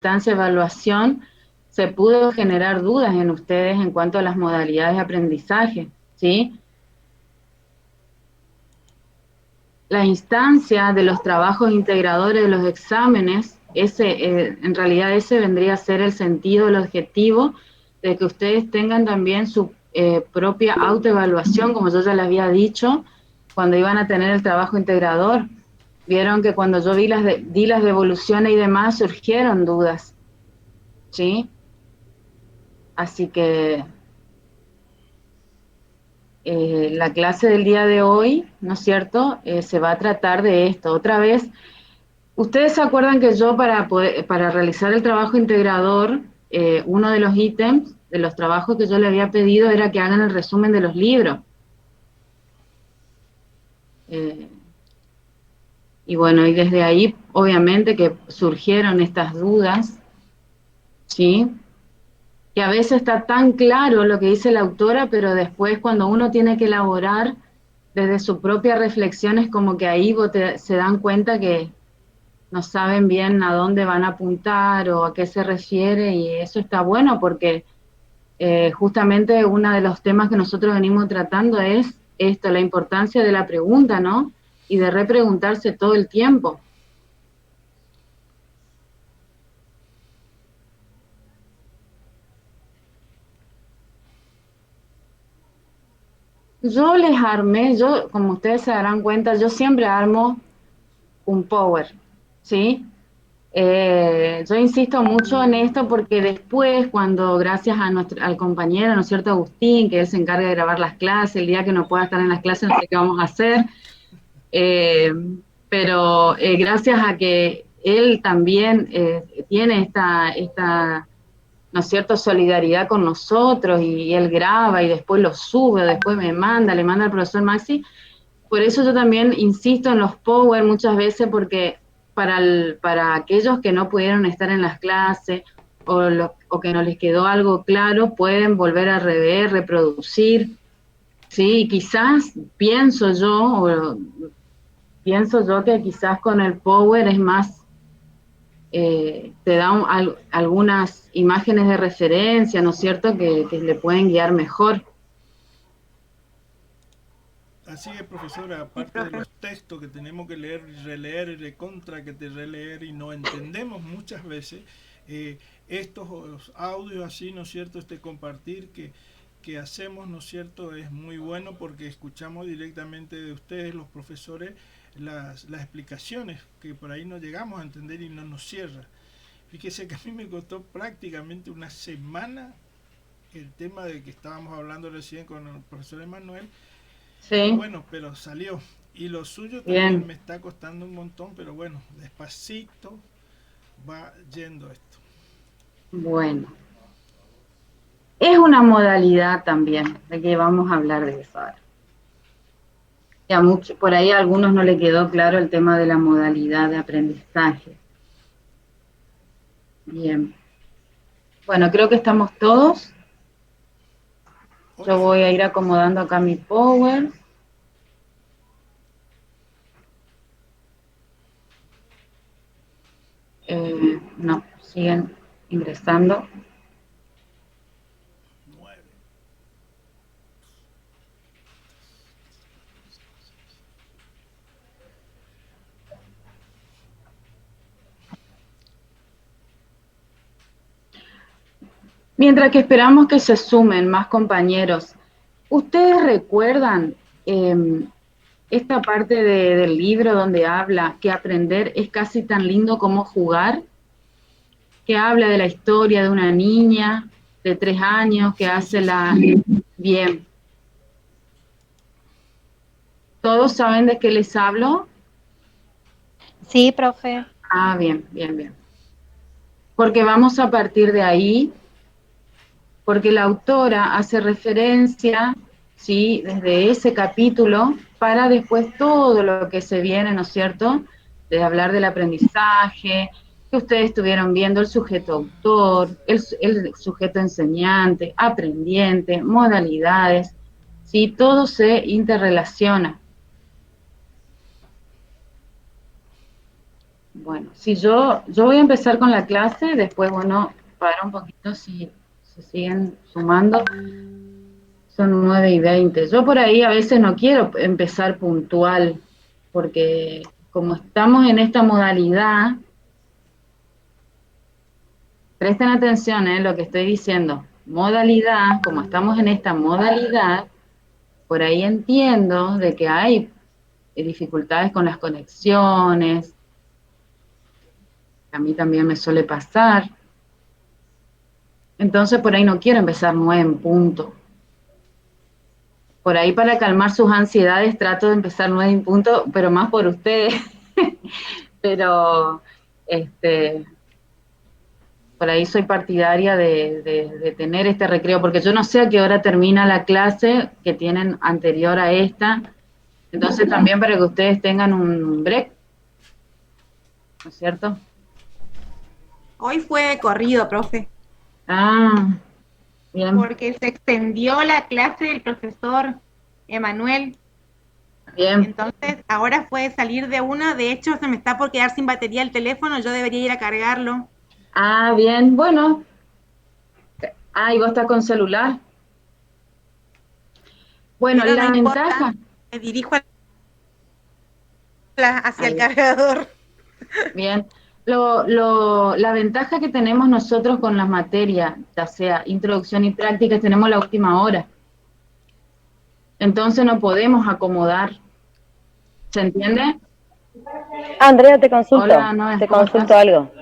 instancia de evaluación se pudo generar dudas en ustedes en cuanto a las modalidades de aprendizaje, ¿sí? La instancia de los trabajos integradores de los exámenes, en realidad ese vendría a ser el sentido, el objetivo de que ustedes tengan también su propia autoevaluación, como yo ya les había dicho, cuando iban a tener el trabajo integrador. Vieron que cuando yo di las devoluciones y demás, surgieron dudas, ¿sí? Así que la clase del día de hoy, ¿no es cierto?, se va a tratar de esto. Otra vez, ustedes se acuerdan que yo para realizar el trabajo integrador, uno de los ítems de los trabajos que yo le había pedido era que hagan el resumen de los libros. Y bueno, y desde ahí, obviamente, que surgieron estas dudas, ¿sí? Que a veces está tan claro lo que dice la autora, pero después cuando uno tiene que elaborar desde su propia reflexión, es como que ahí se dan cuenta que no saben bien a dónde van a apuntar o a qué se refiere, y eso está bueno porque justamente uno de los temas que nosotros venimos tratando es esto, la importancia de la pregunta, ¿no? Y de repreguntarse todo el tiempo. Como ustedes se darán cuenta, yo siempre armo un power, ¿sí? Yo insisto mucho en esto porque después, cuando gracias al compañero, ¿no es cierto?, Agustín, que él se encarga de grabar las clases, el día que no pueda estar en las clases no sé qué vamos a hacer, eh, pero gracias a que él también tiene esta, ¿no es cierto?, solidaridad con nosotros, y él graba y después lo sube, después le manda al profesor Maxi. Por eso yo también insisto en los power muchas veces, porque para aquellos que no pudieron estar en las clases o que no les quedó algo claro, pueden volver a rever, reproducir, ¿sí? Y quizás pienso yo que quizás con el power es más, te da algunas imágenes de referencia, ¿no es cierto?, que le pueden guiar mejor. Así es, profesora, Sí, aparte de profe. los textos que tenemos que leer y releer y recontra que te releer y no entendemos muchas veces, estos audios así, ¿no es cierto?, este compartir que hacemos, ¿no es cierto?, es muy bueno porque escuchamos directamente de ustedes, los profesores, las explicaciones que por ahí no llegamos a entender y no nos cierra. Fíjese que a mí me costó prácticamente una semana el tema de que estábamos hablando recién con el profesor Emanuel. Y Sí, bueno, pero salió. Y lo suyo también bien, me está costando un montón, pero bueno, despacito va yendo esto. bueno. Es una modalidad también, de que vamos a hablar de eso ahora. Por ahí a algunos no le quedó claro el tema de la modalidad de aprendizaje. Bien. Bueno, creo que estamos todos. Yo Ok, voy a ir acomodando acá mi power. No, siguen ingresando. 9. Mientras que esperamos que se sumen más compañeros, ¿ustedes recuerdan esta parte del libro donde habla que aprender es casi tan lindo como jugar? Que habla de la historia de una niña de 3 años que Sí, hace sí, sí. la... Bien, ¿todos saben de qué les hablo? Sí, profe. Ah, bien, bien, bien. Porque vamos a partir de ahí, porque la autora hace referencia, ¿sí?, desde ese capítulo, para después todo lo que se viene, ¿no es cierto?, de hablar del aprendizaje, que ustedes estuvieron viendo el sujeto autor, el sujeto enseñante, aprendiente, modalidades, ¿sí? Todo se interrelaciona. Bueno, si yo voy a empezar con la clase, después, bueno, para un poquito si se siguen sumando, son 9:20. Yo por ahí a veces no quiero empezar puntual, porque como estamos en esta modalidad, presten atención en lo que estoy diciendo, modalidad, como estamos en esta modalidad, por ahí entiendo de que hay dificultades con las conexiones, a mí también me suele pasar. Entonces por ahí no quiero empezar 9 en punto. Por ahí para calmar sus ansiedades trato de empezar 9 en punto, pero más por ustedes. Pero por ahí soy partidaria de tener este recreo, porque yo no sé a qué hora termina la clase que tienen anterior a esta. Entonces también para que ustedes tengan un break, ¿no es cierto? Hoy fue corrido, profe, Ah, bien, porque se extendió la clase del profesor Emanuel. bien. Entonces, ahora fue salir de una. De hecho, se me está por quedar sin batería el teléfono. Yo debería ir a cargarlo. Ah, bien, bueno. Ah, y vos estás con celular. Bueno, Pero no la importa. ventaja. Me dirijo hacia el Ahí, cargador. bien. La ventaja que tenemos nosotros con las materias, ya sea introducción y prácticas, tenemos la última hora. Entonces no podemos acomodar. ¿Se entiende? Andrea, Hola, Noé, te ¿cómo consulto estás? algo.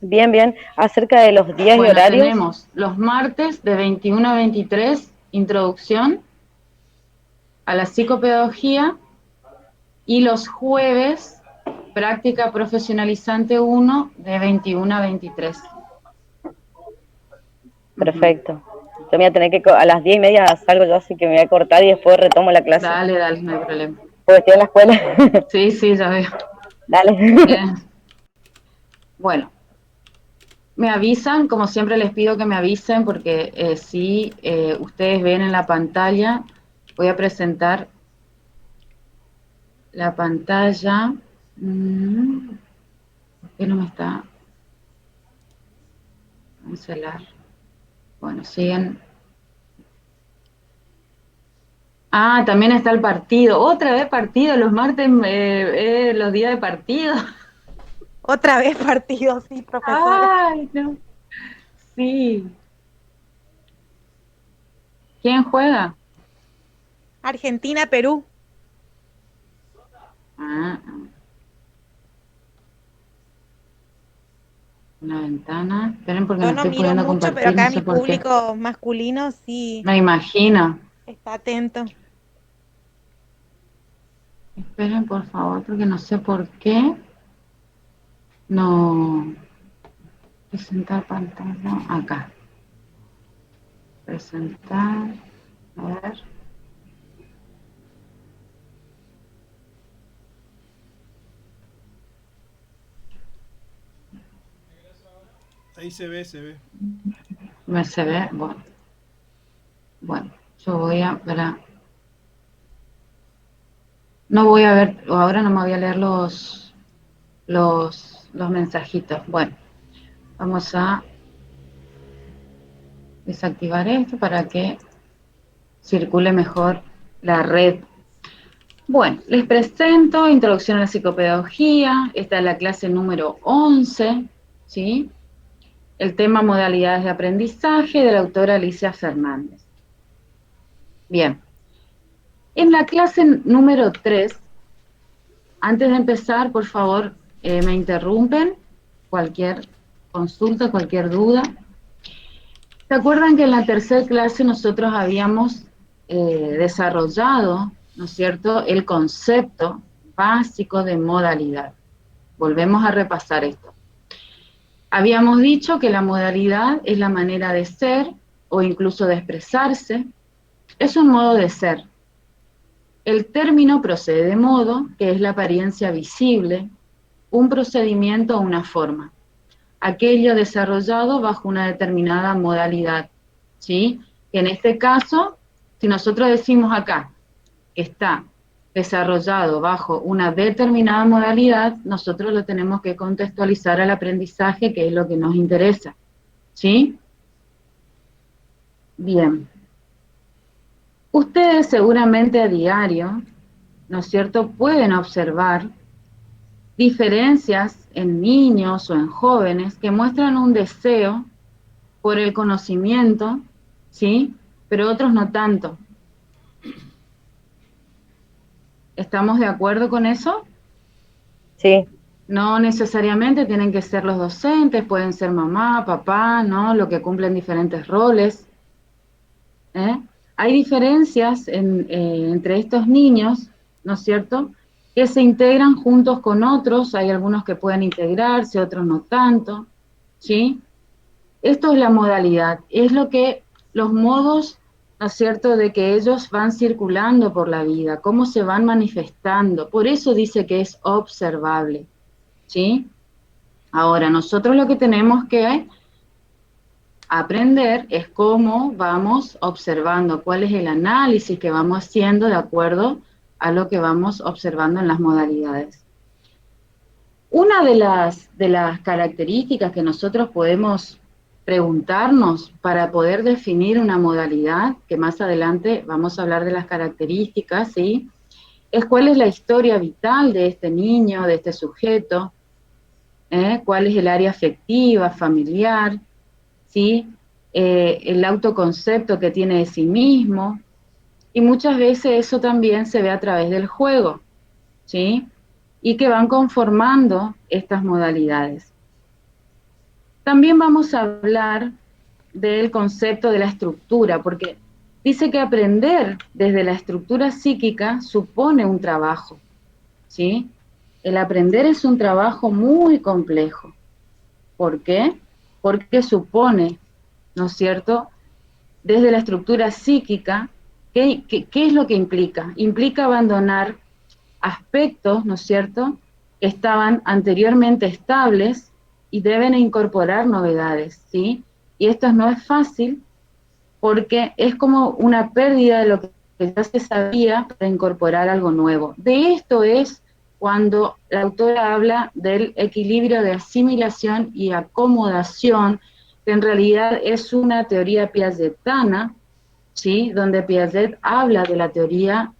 Bien, bien, acerca de los días y Bueno, horarios. tenemos los martes de 21 a 23, introducción a la psicopedagogía, y los jueves, práctica profesionalizante 1 de 21 a 23. Ujú. Perfecto. Yo me voy a tener que, a las 10:30 salgo yo, así que me voy a cortar y después retomo la clase. Dale, dale, no hay problema. Porque estoy en la escuela. Sí, sí, ya veo. Dale. Bien. Bueno, me avisan, como siempre les pido que me avisen, porque si ustedes ven en la pantalla, voy a presentar la pantalla. ¿Por qué no me está? Cancelar. Bueno, siguen. Ah, también está el partido. Otra vez partido, los martes, los días de partido. Otra vez partido, sí, profesora. Ay, no. Sí. ¿Quién juega? Argentina-Perú. Ah, una ventana. Esperen porque Yo no no estoy miro pudiendo mucho, pero compartir, no acá sé mi por qué. público masculino sí Me imagino. está atento. Esperen, por favor, porque no sé por qué. No. Presentar pantalla. Acá. Presentar. A ver. Ahí se ve, se ve. ¿Me se ve? Bueno. Bueno, yo voy a. Para. No voy a ver. Ahora no me voy a leer los mensajitos. Bueno, vamos a desactivar esto para que circule mejor la red. Bueno, les presento Introducción a la Psicopedagogía. Esta es la clase número 11, ¿sí? El tema modalidades de aprendizaje de la autora Alicia Fernández. Bien, en la clase número 3, antes de empezar, por favor, me interrumpen, cualquier consulta, cualquier duda. ¿Se acuerdan que en la tercera clase nosotros habíamos desarrollado, ¿no es cierto?, el concepto básico de modalidad? Volvemos a repasar esto. Habíamos dicho que la modalidad es la manera de ser o incluso de expresarse. Es un modo de ser. El término procede de modo, que es la apariencia visible, un procedimiento o una forma. Aquello desarrollado bajo una determinada modalidad, ¿sí? En este caso, si nosotros decimos acá que está desarrollado bajo una determinada modalidad, nosotros lo tenemos que contextualizar al aprendizaje, que es lo que nos interesa. ¿Sí? Bien. Ustedes seguramente a diario, ¿no es cierto?, pueden observar diferencias en niños o en jóvenes que muestran un deseo por el conocimiento, ¿sí? Pero otros no tanto. ¿Estamos de acuerdo con eso? Sí, No necesariamente tienen que ser los docentes, pueden ser mamá, papá, ¿no? Lo que cumplen diferentes roles. ¿Eh? Hay diferencias entre estos niños, ¿no es cierto?, que se integran juntos con otros, hay algunos que pueden integrarse, otros no tanto, ¿sí? Esto es la modalidad, es lo que, los modos, ¿no es cierto?, de que ellos van circulando por la vida, cómo se van manifestando, por eso dice que es observable, ¿sí? Ahora, nosotros lo que tenemos que aprender es cómo vamos observando, cuál es el análisis que vamos haciendo de acuerdo a lo que vamos observando en las modalidades. Una de las características que nosotros podemos preguntarnos para poder definir una modalidad, que más adelante vamos a hablar de las características, ¿sí?, es cuál es la historia vital de este niño, de este sujeto, cuál es el área afectiva, familiar, ¿sí? El autoconcepto que tiene de sí mismo, y muchas veces eso también se ve a través del juego, ¿sí? Y que van conformando estas modalidades. También vamos a hablar del concepto de la estructura, porque dice que aprender desde la estructura psíquica supone un trabajo, ¿sí? El aprender es un trabajo muy complejo. ¿Por qué? Porque supone, ¿no es cierto?, desde la estructura psíquica, ¿qué es lo que implica? Implica abandonar aspectos, ¿no es cierto?, que estaban anteriormente estables y deben incorporar novedades, ¿sí? Y esto no es fácil porque es como una pérdida de lo que ya se sabía para incorporar algo nuevo. De esto es cuando la autora habla del equilibrio de asimilación y acomodación, que en realidad es una teoría piagetana, ¿sí?, donde Piaget habla de la teoría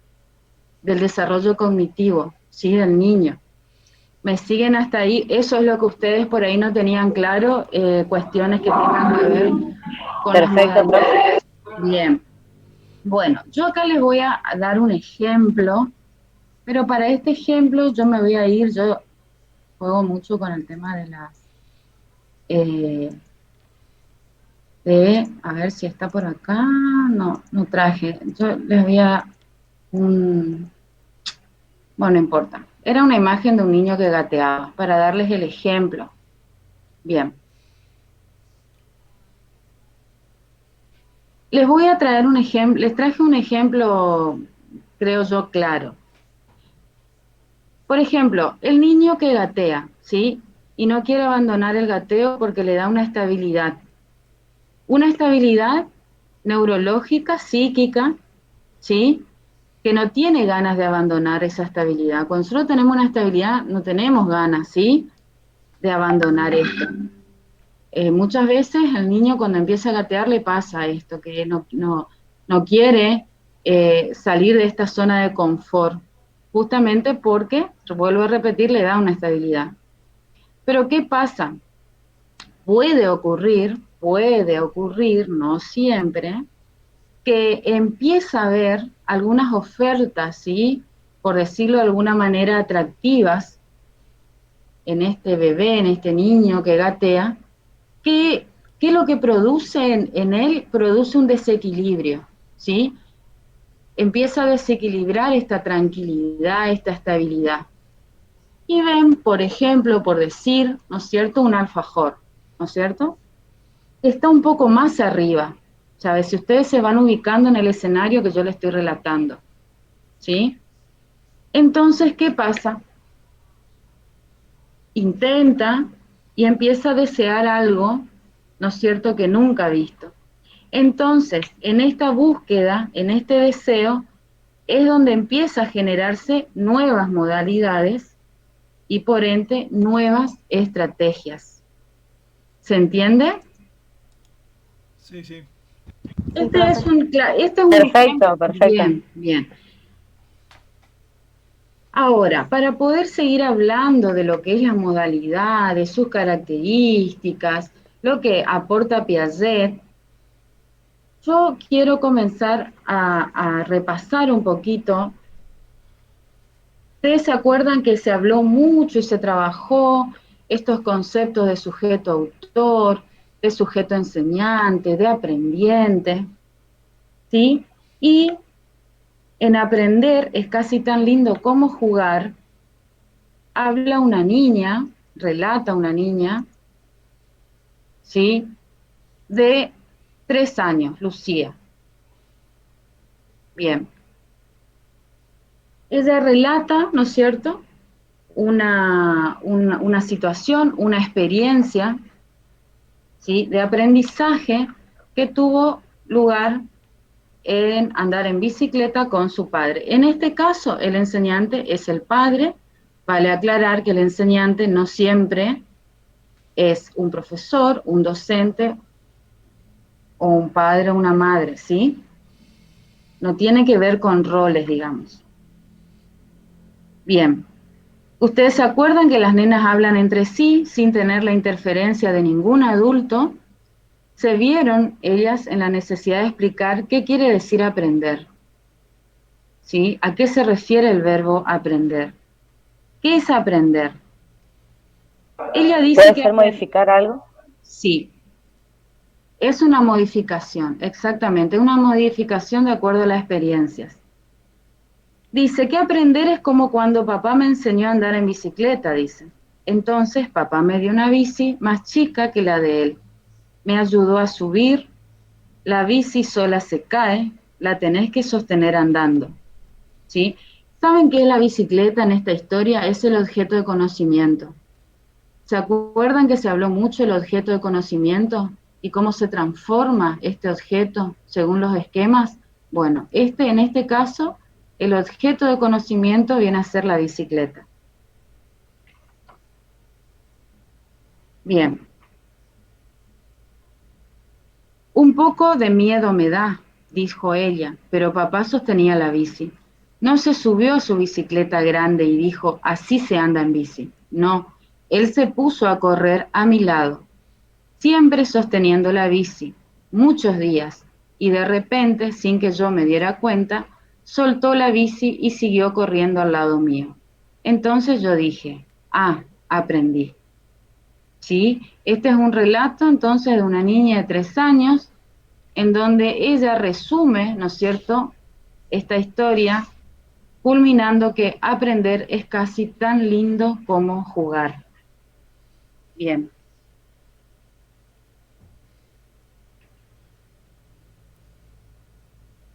del desarrollo cognitivo, ¿sí?, del niño. ¿Me siguen hasta ahí? Eso es lo que ustedes por ahí no tenían claro, cuestiones que tengan que ver con las perfecto, profe. modalidades. Bien. Bueno, yo acá les voy a dar un ejemplo, pero para este ejemplo yo me voy a ir, yo juego mucho con el tema de las, eh, a ver si está por acá, no traje, yo les voy a, bueno, no importa, era una imagen de un niño que gateaba, para darles el ejemplo. Bien. Les voy a traer un ejemplo, les traje un ejemplo, creo yo, claro. Por ejemplo, el niño que gatea, ¿sí? Y no quiere abandonar el gateo porque le da una estabilidad. Una estabilidad neurológica, psíquica, ¿sí?, que no tiene ganas de abandonar esa estabilidad. Cuando nosotros tenemos una estabilidad, no tenemos ganas, ¿sí?, de abandonar esto. Muchas veces el niño cuando empieza a gatear le pasa esto, que no quiere salir de esta zona de confort, justamente porque, vuelvo a repetir, le da una estabilidad. Pero ¿qué pasa? Puede ocurrir, no siempre, que empieza a haber algunas ofertas, ¿sí?, por decirlo de alguna manera, atractivas en este bebé, en este niño que gatea, que lo que produce en él, produce un desequilibrio, ¿sí? Empieza a desequilibrar esta tranquilidad, esta estabilidad. Y ven, por ejemplo, por decir, ¿no es cierto?, un alfajor, ¿no es cierto?, está un poco más arriba, ¿sabes? Si ustedes se van ubicando en el escenario que yo les estoy relatando, ¿sí? Entonces, ¿qué pasa? Intenta y empieza a desear algo, ¿no es cierto?, que nunca ha visto. Entonces, en esta búsqueda, en este deseo, es donde empieza a generarse nuevas modalidades y por ende nuevas estrategias. ¿Se entiende? Sí, sí. Sí, profe. Este es un ejemplo. Perfecto, perfecto. Bien, bien. Ahora, para poder seguir hablando de lo que es la modalidad, de sus características, lo que aporta Piaget, yo quiero comenzar a repasar un poquito. Ustedes se acuerdan que se habló mucho y se trabajó estos conceptos de sujeto-autor, de sujeto-enseñante, de aprendiente, ¿sí? Y en aprender es casi tan lindo como jugar. Habla una niña, relata una niña, ¿sí? De 3 años, Lucía. Bien. Ella relata, ¿no es cierto?, una situación, una experiencia, ¿sí?, de aprendizaje que tuvo lugar en andar en bicicleta con su padre. En este caso, el enseñante es el padre. Vale aclarar que el enseñante no siempre es un profesor, un docente o un padre o una madre, ¿sí? No tiene que ver con roles, digamos. Bien. Ustedes se acuerdan que las nenas hablan entre sí sin tener la interferencia de ningún adulto. Se vieron ellas en la necesidad de explicar qué quiere decir aprender, ¿sí? ¿A qué se refiere el verbo aprender? ¿Qué es aprender? Ella dice ¿Puede que ser modificar algo? sí, es una modificación, exactamente, una modificación de acuerdo a las experiencias. Dice que aprender es como cuando papá me enseñó a andar en bicicleta, dice. Entonces papá me dio una bici más chica que la de él. Me ayudó a subir, la bici sola se cae, la tenés que sostener andando, ¿sí? ¿Saben qué es la bicicleta en esta historia? Es el objeto de conocimiento. ¿Se acuerdan que se habló mucho del objeto de conocimiento y cómo se transforma este objeto según los esquemas? Bueno, en este caso, el objeto de conocimiento viene a ser la bicicleta. Bien. Un poco de miedo me da, dijo ella, pero papá sostenía la bici. No se subió a su bicicleta grande y dijo, así se anda en bici. No, él se puso a correr a mi lado, siempre sosteniendo la bici, muchos días, y de repente, sin que yo me diera cuenta, soltó la bici y siguió corriendo al lado mío. Entonces yo dije, aprendí. ¿Sí? Este es un relato entonces de una niña de 3 años en donde ella resume, ¿no es cierto?, esta historia, culminando que aprender es casi tan lindo como jugar. Bien.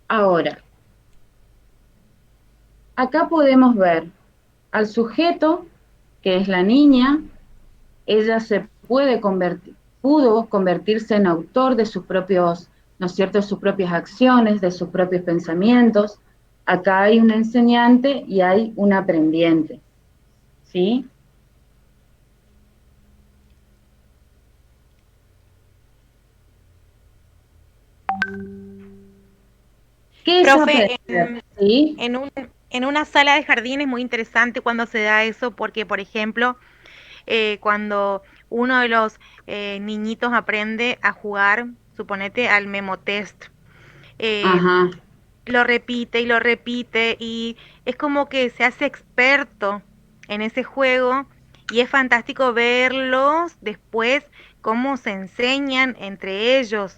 Ahora, acá podemos ver al sujeto, que es la niña. Ella pudo convertirse en autor de sus propios, ¿no es cierto?, de sus propias acciones, de sus propios pensamientos. Acá hay un enseñante y hay un aprendiente, ¿sí? ¿Qué es Profe, aprender? ¿Sí? en una sala de jardín es muy interesante cuando se da eso, porque, por ejemplo, cuando uno de los niñitos aprende a jugar, suponete, al memotest, eh, Ajá. lo repite y es como que se hace experto en ese juego y es fantástico verlos después cómo se enseñan entre ellos.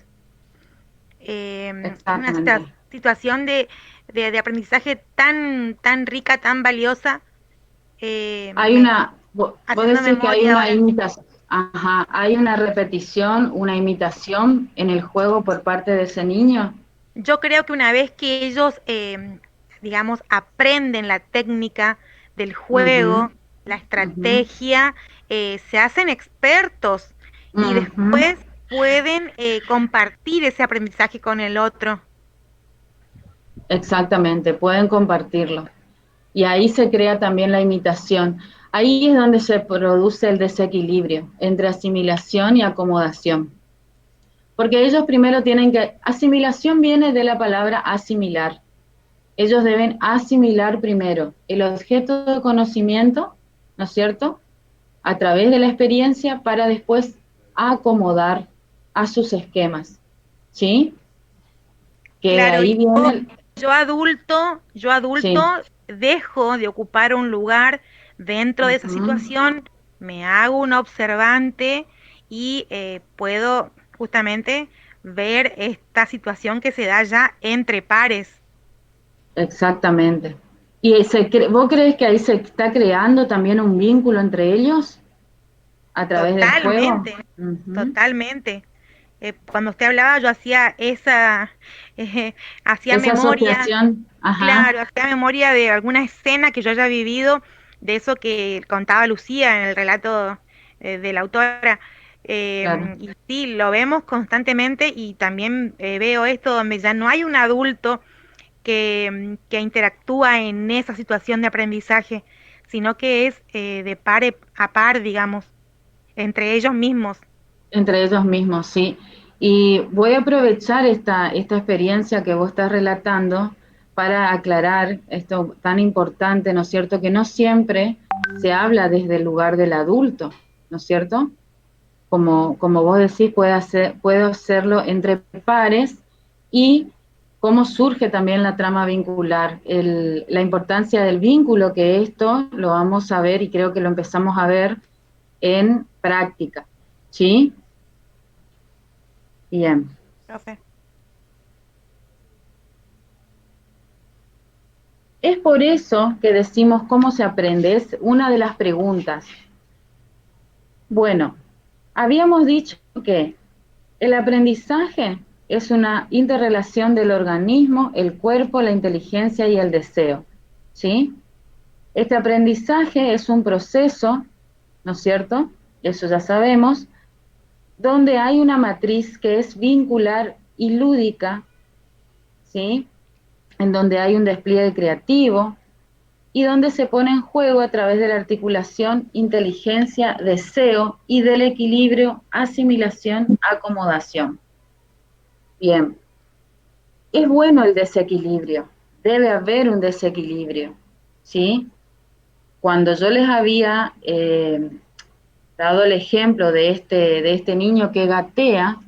Es una Exactamente. situación de aprendizaje tan rica, tan valiosa. Hay Me vos haciendo decís que hay memoria una ahora. imitación, ajá, hay una repetición, una imitación en el juego por parte de ese niño. Yo creo que una vez que ellos, digamos, aprenden la técnica del Ujú, juego, la ujú, estrategia, se hacen expertos y ujú. después pueden compartir ese aprendizaje con el otro. exactamente, pueden compartirlo. Y ahí se crea también la imitación. Ahí es donde se produce el desequilibrio entre asimilación y acomodación. Porque ellos primero tienen que, asimilación viene de la palabra asimilar. Ellos deben asimilar primero el objeto de conocimiento, ¿no es cierto?, a través de la experiencia para después acomodar a sus esquemas, ¿sí? Que de Claro, ahí y viene el, yo adulto sí, dejo de ocupar un lugar dentro de esa ujú, situación, me hago una observante y puedo justamente ver esta situación que se da ya entre pares. exactamente. ¿Y vos crees que ahí se está creando también un vínculo entre ellos a través del juego? Totalmente, Ujú. totalmente. Cuando usted hablaba, yo hacía eh, hacía Esa memoria. asociación, ajá, Claro, hacía memoria de alguna escena que yo haya vivido, de eso que contaba Lucía en el relato de la autora. claro. Y sí, lo vemos constantemente y también veo esto donde ya no hay un adulto que interactúa en esa situación de aprendizaje, sino que es de par a par, digamos, entre ellos mismos. Entre ellos mismos, sí. Y voy a aprovechar esta experiencia que vos estás relatando para aclarar esto tan importante, ¿no es cierto? Que no siempre se habla desde el lugar del adulto, ¿no es cierto? Como vos decís, puede hacerlo entre pares y cómo surge también la trama vincular, la importancia del vínculo, que esto lo vamos a ver y creo que lo empezamos a ver en práctica, ¿sí? Bien. Profe. Es por eso que decimos cómo se aprende, es una de las preguntas. Bueno, habíamos dicho que el aprendizaje es una interrelación del organismo, el cuerpo, la inteligencia y el deseo, ¿sí? Este aprendizaje es un proceso, ¿no es cierto? Eso ya sabemos, donde hay una matriz que es vincular y lúdica, ¿sí? En donde hay un despliegue creativo, y donde se pone en juego a través de la articulación, inteligencia, deseo y del equilibrio, asimilación, acomodación. Bien, es bueno el desequilibrio, debe haber un desequilibrio, ¿sí? Cuando yo les había dado el ejemplo de este niño que gatea,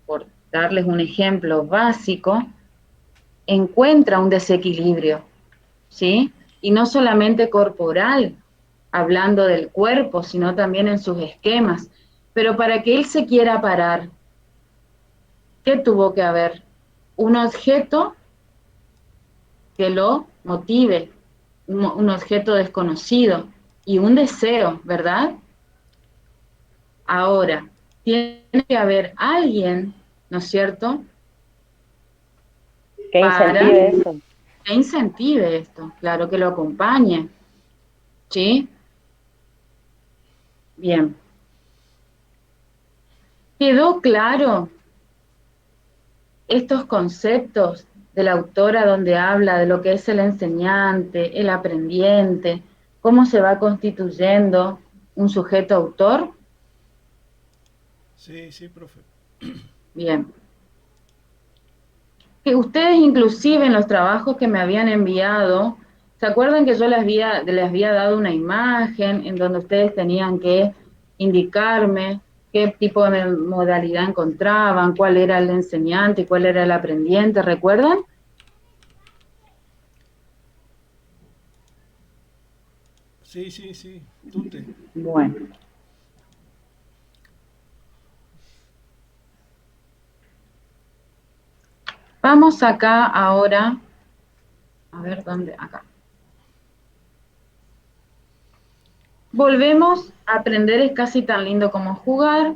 por darles un ejemplo básico, encuentra un desequilibrio, ¿sí? Y no solamente corporal, hablando del cuerpo, sino también en sus esquemas. Pero para que él se quiera parar, ¿qué tuvo que haber? Un objeto que lo motive, un objeto desconocido y un deseo, ¿verdad? Ahora, tiene que haber alguien, ¿no es cierto?, Que para incentive eso. que incentive esto, claro, que lo acompañe, ¿sí? Bien. ¿Quedó claro estos conceptos de la autora donde habla de lo que es el enseñante, el aprendiente, cómo se va constituyendo un sujeto autor? Sí, sí, profe. Bien. Que ustedes inclusive en los trabajos que me habían enviado, ¿se acuerdan que yo les había dado una imagen en donde ustedes tenían que indicarme qué tipo de modalidad encontraban, cuál era el enseñante y cuál era el aprendiente? ¿Recuerdan? Sí, sí, sí. Tute. Bueno. Vamos acá ahora, a ver dónde, acá. Volvemos a aprender, es casi tan lindo como jugar.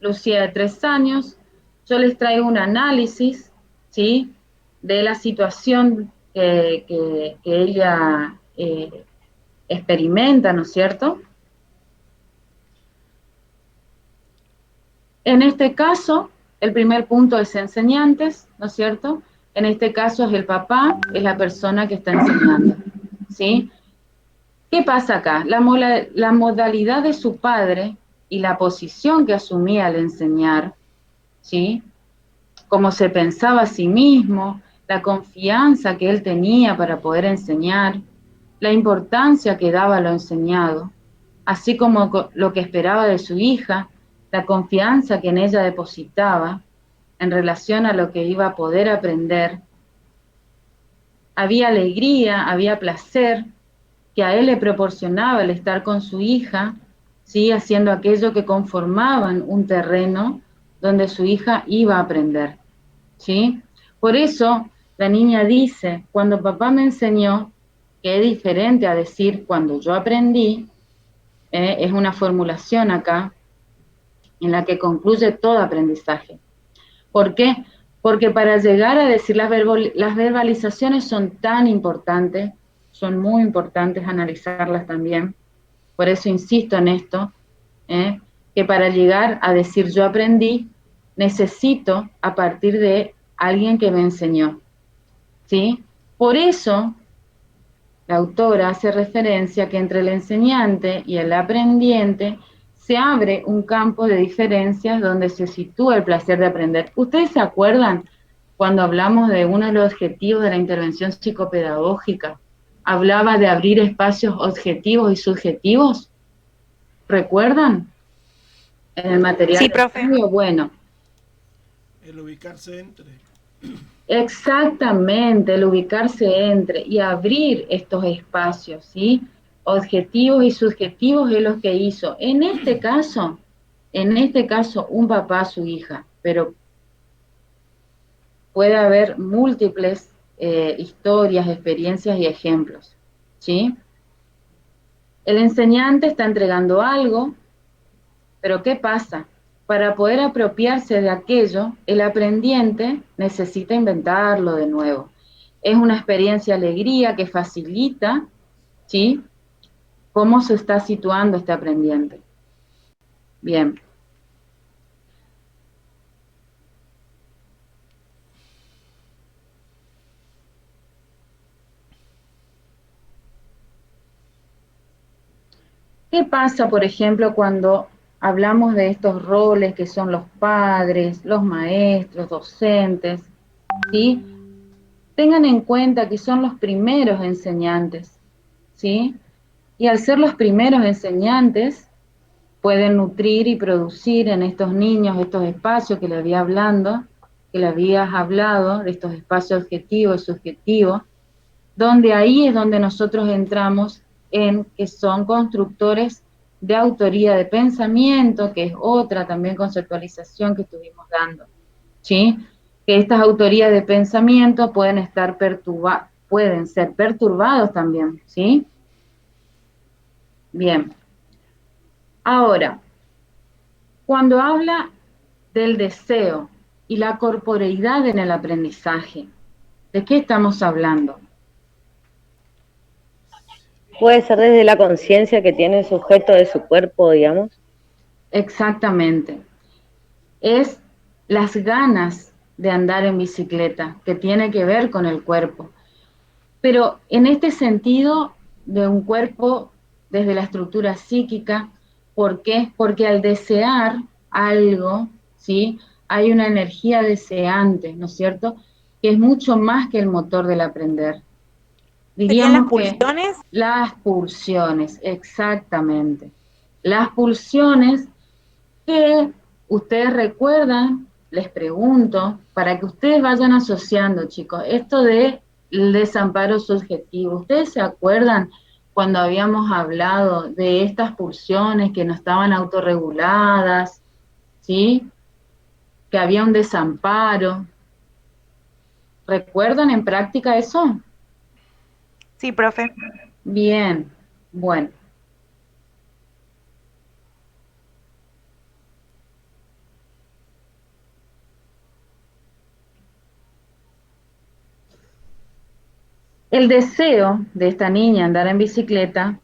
Lucía de 3 años, yo les traigo un análisis, ¿sí?, de la situación que ella experimenta, ¿no es cierto? En este caso, el primer punto es enseñantes, ¿no es cierto? En este caso es el papá, es la persona que está enseñando, ¿sí? ¿Qué pasa acá? La modalidad de su padre y la posición que asumía al enseñar, ¿sí? Cómo se pensaba a sí mismo, la confianza que él tenía para poder enseñar, la importancia que daba a lo enseñado, así como lo que esperaba de su hija, la confianza que en ella depositaba en relación a lo que iba a poder aprender. Había alegría, había placer que a él le proporcionaba el estar con su hija, ¿sí? Haciendo aquello que conformaban un terreno donde su hija iba a aprender, ¿sí? Por eso la niña dice, cuando papá me enseñó, que es diferente a decir cuando yo aprendí, es una formulación acá en la que concluye todo aprendizaje. ¿Por qué? Porque para llegar a decir las verbalizaciones son tan importantes, son muy importantes analizarlas también, por eso insisto en esto, que para llegar a decir yo aprendí, necesito a partir de alguien que me enseñó, ¿sí? Por eso la autora hace referencia que entre el enseñante y el aprendiente se abre un campo de diferencias donde se sitúa el placer de aprender. ¿Ustedes se acuerdan cuando hablamos de uno de los objetivos de la intervención psicopedagógica? Hablaba de abrir espacios objetivos y subjetivos. ¿Recuerdan? En el material Sí, de profe. estudio, bueno, El ubicarse entre. exactamente, el ubicarse entre y abrir estos espacios, ¿sí? Objetivos y subjetivos es lo que hizo. En este caso, un papá a su hija, pero puede haber múltiples historias, experiencias y ejemplos, ¿sí? El enseñante está entregando algo, pero ¿qué pasa? Para poder apropiarse de aquello, el aprendiente necesita inventarlo de nuevo. Es una experiencia de alegría que facilita, ¿sí? Cómo se está situando este aprendiente. Bien. ¿Qué pasa, por ejemplo, cuando hablamos de estos roles que son los padres, los maestros, docentes, ¿sí? Tengan en cuenta que son los primeros enseñantes, ¿sí? Y al ser los primeros enseñantes, pueden nutrir y producir en estos niños estos espacios que le habías hablado, de estos espacios objetivos y subjetivos, donde ahí es donde nosotros entramos en que son constructores de autoría de pensamiento, que es otra también conceptualización que estuvimos dando, ¿sí? Que estas autorías de pensamiento pueden ser perturbados también, ¿sí? Bien. Ahora, cuando habla del deseo y la corporeidad en el aprendizaje, ¿de qué estamos hablando? Puede ser desde la conciencia que tiene el sujeto de su cuerpo, digamos. Exactamente. Es las ganas de andar en bicicleta, que tiene que ver con el cuerpo. Pero en este sentido de un cuerpo desde la estructura psíquica, ¿por qué? Porque al desear algo, ¿sí? Hay una energía deseante, ¿no es cierto? Que es mucho más que el motor del aprender. ¿Serían las Diríamos que pulsiones? las pulsiones, exactamente. Las pulsiones que ustedes recuerdan, les pregunto, para que ustedes vayan asociando, chicos, esto de el desamparo subjetivo. ¿Ustedes se acuerdan cuando habíamos hablado de estas pulsiones que no estaban autorreguladas, ¿sí? Que había un desamparo. ¿Recuerdan en práctica eso? Sí, profe. Bien, bueno. El deseo de esta niña andar en bicicleta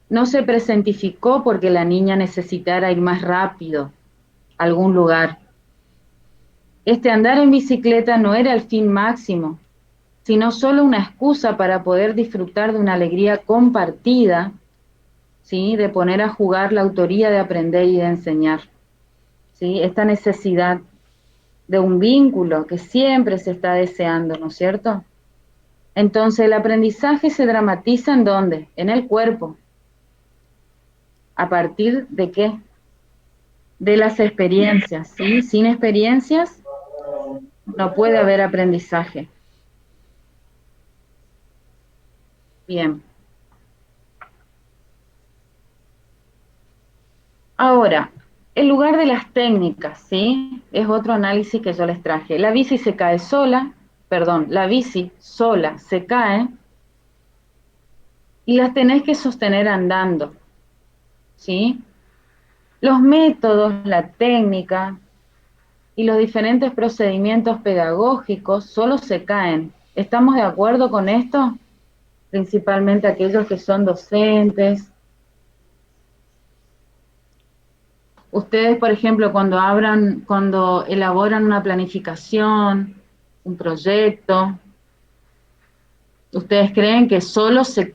no se presentificó porque la niña necesitara ir más rápido a algún lugar. Este andar en bicicleta no era el fin máximo, sino solo una excusa para poder disfrutar de una alegría compartida, ¿sí? De poner a jugar la autoría de aprender y de enseñar, ¿sí? Esta necesidad de un vínculo que siempre se está deseando, ¿no es cierto? Entonces el aprendizaje se dramatiza ¿en dónde? En el cuerpo. ¿A partir de qué? De las experiencias, ¿sí? Sin experiencias no puede haber aprendizaje. Bien. Ahora, el lugar de las técnicas, ¿sí? Es otro análisis que yo les traje. La bici se cae sola, perdón, la bici sola se cae y las tenés que sostener andando, ¿sí? Los métodos, la técnica y los diferentes procedimientos pedagógicos solo se caen. ¿Estamos de acuerdo con esto? Principalmente aquellos que son docentes. Ustedes, por ejemplo, cuando elaboran una planificación, un proyecto, ¿ustedes creen que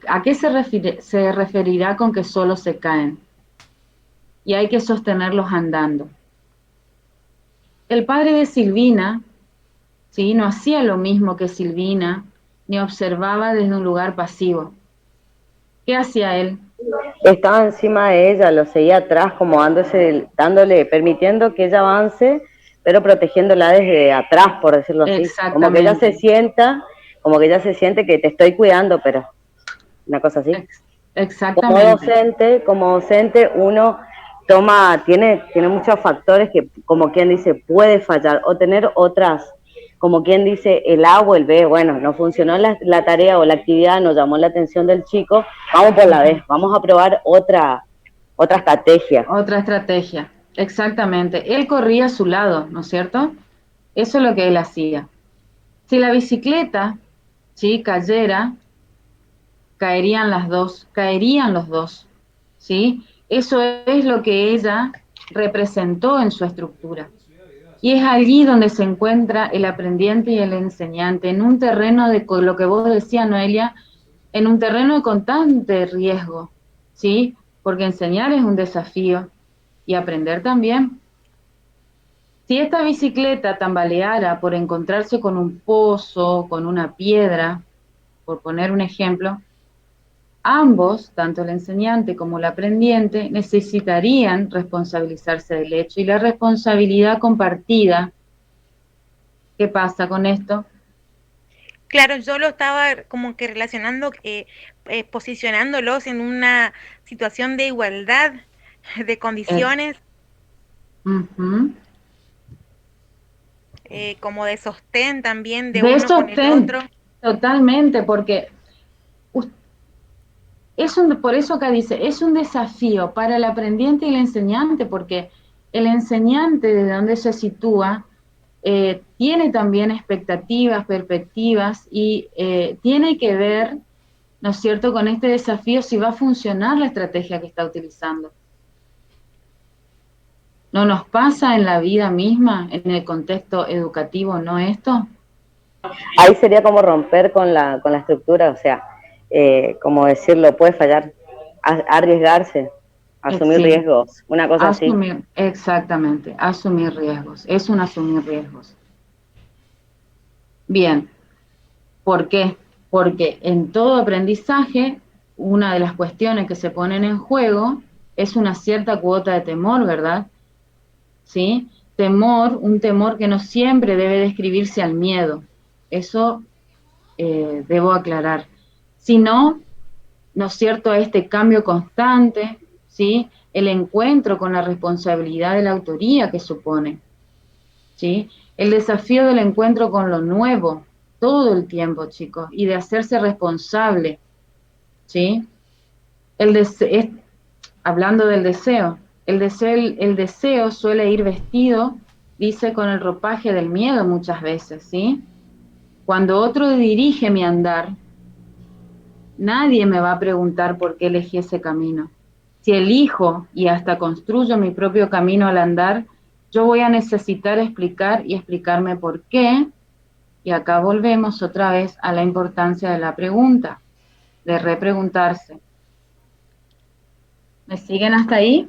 a qué se referirá con que solo se caen? Y hay que sostenerlos andando. El padre de Silvina, ¿sí? No hacía lo mismo que Silvina, ni observaba desde un lugar pasivo. ¿Qué hacía él? Estaba encima de ella, lo seguía atrás, como dándole, permitiendo que ella avance, pero protegiéndola desde atrás, por decirlo así. Como que ella se Exactamente. sienta, como que ella se siente que te estoy cuidando, pero una cosa así. Exactamente. Como docente uno tiene muchos factores que, como quien dice, puede fallar, o tener otras, como quien dice, el A o el B, bueno, no funcionó la tarea o la actividad, nos llamó la atención del chico, vamos por la B, vamos a probar otra estrategia. Otra estrategia, exactamente. Él corría a su lado, ¿no es cierto? Eso es lo que él hacía. Si la bicicleta, ¿sí? Cayera, caerían los dos, ¿sí? Eso es lo que ella representó en su estructura. Y es allí donde se encuentra el aprendiente y el enseñante, en un terreno de lo que vos decías, Noelia, en un terreno de constante riesgo, ¿sí? Porque enseñar es un desafío y aprender también. Si esta bicicleta tambaleara por encontrarse con un pozo, con una piedra, por poner un ejemplo, ambos, tanto el enseñante como el aprendiente, necesitarían responsabilizarse del hecho y la responsabilidad compartida. ¿Qué pasa con esto? Claro, yo lo estaba como que relacionando, posicionándolos en una situación de igualdad de Eh, condiciones, uh-huh. como de sostén también de De uno con el sostén, otro. totalmente, porque por eso acá dice, es un desafío para el aprendiente y el enseñante, porque el enseñante, desde donde se sitúa, tiene también expectativas, perspectivas, y tiene que ver, ¿no es cierto?, con este desafío si va a funcionar la estrategia que está utilizando. ¿No nos pasa en la vida misma, en el contexto educativo, no esto? Ahí sería como romper con la estructura, o sea, como decirlo, puede fallar, arriesgarse, asumir Sí, riesgos, una cosa así. asumir, exactamente, asumir riesgos, es un asumir riesgos. Bien, ¿por qué? Porque en todo aprendizaje, una de las cuestiones que se ponen en juego es una cierta cuota de temor, ¿verdad? ¿Sí? Un temor que no siempre debe describirse al miedo. Eso debo aclarar. Sino, ¿no es cierto?, este cambio constante, ¿sí? El encuentro con la responsabilidad de la autoría que supone, ¿sí? El desafío del encuentro con lo nuevo, todo el tiempo, chicos, y de hacerse responsable, ¿sí? Hablando del deseo, el deseo suele ir vestido, dice, con el ropaje del miedo muchas veces, ¿sí? Cuando otro dirige mi andar, nadie me va a preguntar por qué elegí ese camino. Si elijo y hasta construyo mi propio camino al andar, yo voy a necesitar explicar y explicarme por qué, y acá volvemos otra vez a la importancia de la pregunta, de repreguntarse. ¿Me siguen hasta ahí?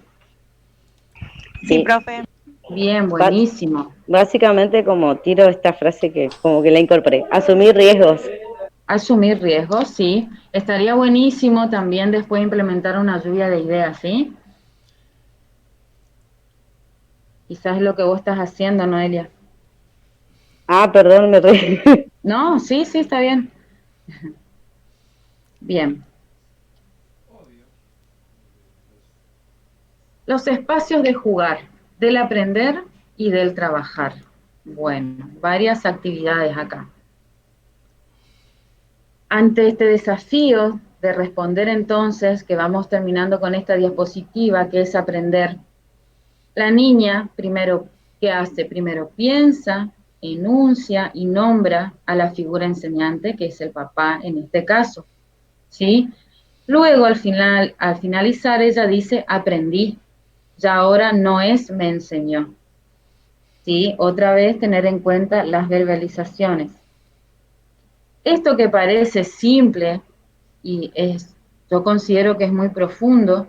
Sí, Sí. profe. Bien, buenísimo. Básicamente como tiro esta frase que como que la incorporé, asumir riesgos. Asumir riesgos, sí. Estaría buenísimo también después implementar una lluvia de ideas, ¿sí? Quizás es lo que vos estás haciendo, Noelia. Ah, perdón, me reí. No, sí, sí, está bien. Bien. Los espacios de jugar, del aprender y del trabajar. Bueno, varias actividades acá. Ante este desafío de responder entonces, que vamos terminando con esta diapositiva, que es aprender, la niña primero, ¿qué hace? Primero piensa, enuncia y nombra a la figura enseñante, que es el papá en este caso, ¿sí? Luego, al finalizar, ella dice, aprendí, ya ahora no es me enseñó, ¿sí? Otra vez tener en cuenta las verbalizaciones. Esto que parece simple y yo considero que es muy profundo,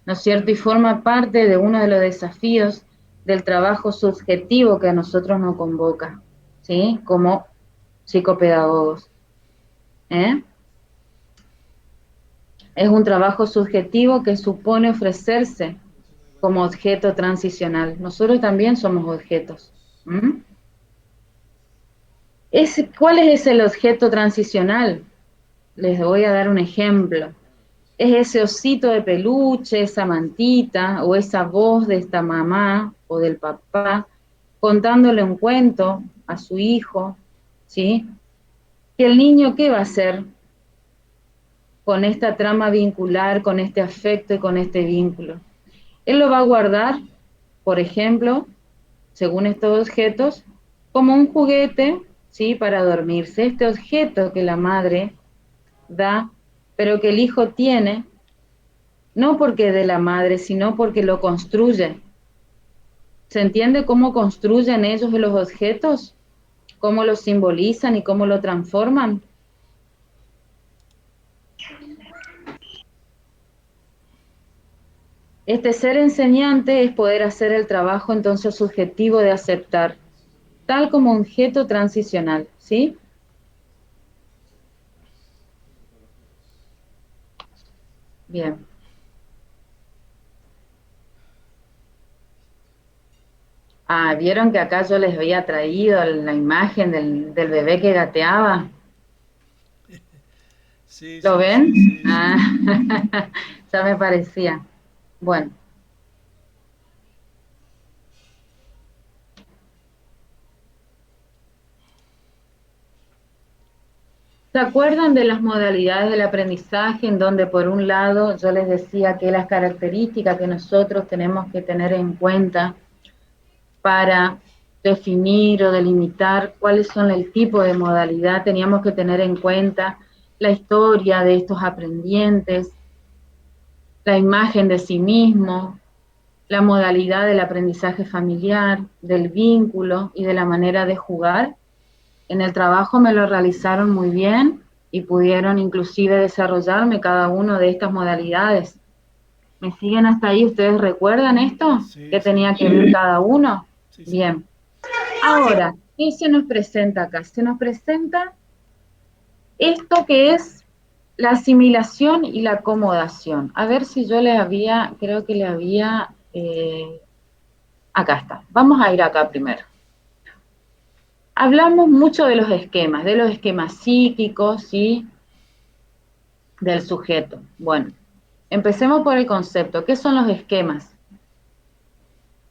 ¿no es cierto? Y forma parte de uno de los desafíos del trabajo subjetivo que a nosotros nos convoca, ¿sí? Como psicopedagogos. ¿Eh? Es un trabajo subjetivo que supone ofrecerse como objeto transicional. Nosotros también somos objetos. ¿Mm? ¿Cuál es el objeto transicional? Les voy a dar un ejemplo. Es ese osito de peluche, esa mantita o esa voz de esta mamá o del papá contándole un cuento a su hijo, ¿sí? Que el niño, ¿qué va a hacer con esta trama vincular, con este afecto y con este vínculo? Él lo va a guardar, por ejemplo, según estos objetos, como un juguete, ¿sí? Para dormirse. Este objeto que la madre da, pero que el hijo tiene, no porque de la madre, sino porque lo construye. ¿Se entiende cómo construyen ellos los objetos? ¿Cómo lo simbolizan y cómo lo transforman? Este ser enseñante es poder hacer el trabajo entonces subjetivo de aceptar, tal como objeto transicional, ¿sí? Bien. Ah, ¿vieron que acá yo les había traído la imagen del bebé que gateaba? Sí, ¿Lo sí, ven? sí, sí, sí. Ah, ya me parecía. Bueno. ¿Se acuerdan de las modalidades del aprendizaje en donde por un lado yo les decía que las características que nosotros tenemos que tener en cuenta para definir o delimitar cuáles son el tipo de modalidad, teníamos que tener en cuenta la historia de estos aprendientes, la imagen de sí mismo, la modalidad del aprendizaje familiar, del vínculo y de la manera de jugar? En el trabajo me lo realizaron muy bien y pudieron inclusive desarrollarme cada una de estas modalidades. ¿Me siguen hasta ahí? ¿Ustedes recuerdan esto? Sí, ¿Qué sí, tenía que ver cada uno? sí, sí. Bien. Ahora, ¿qué se nos presenta acá? Se nos presenta esto que es la asimilación y la acomodación. A ver si yo le había, creo que le había, acá está. Vamos a ir acá primero. Hablamos mucho de los esquemas psíquicos, ¿sí? Del sujeto. Bueno, empecemos por el concepto. ¿Qué son los esquemas?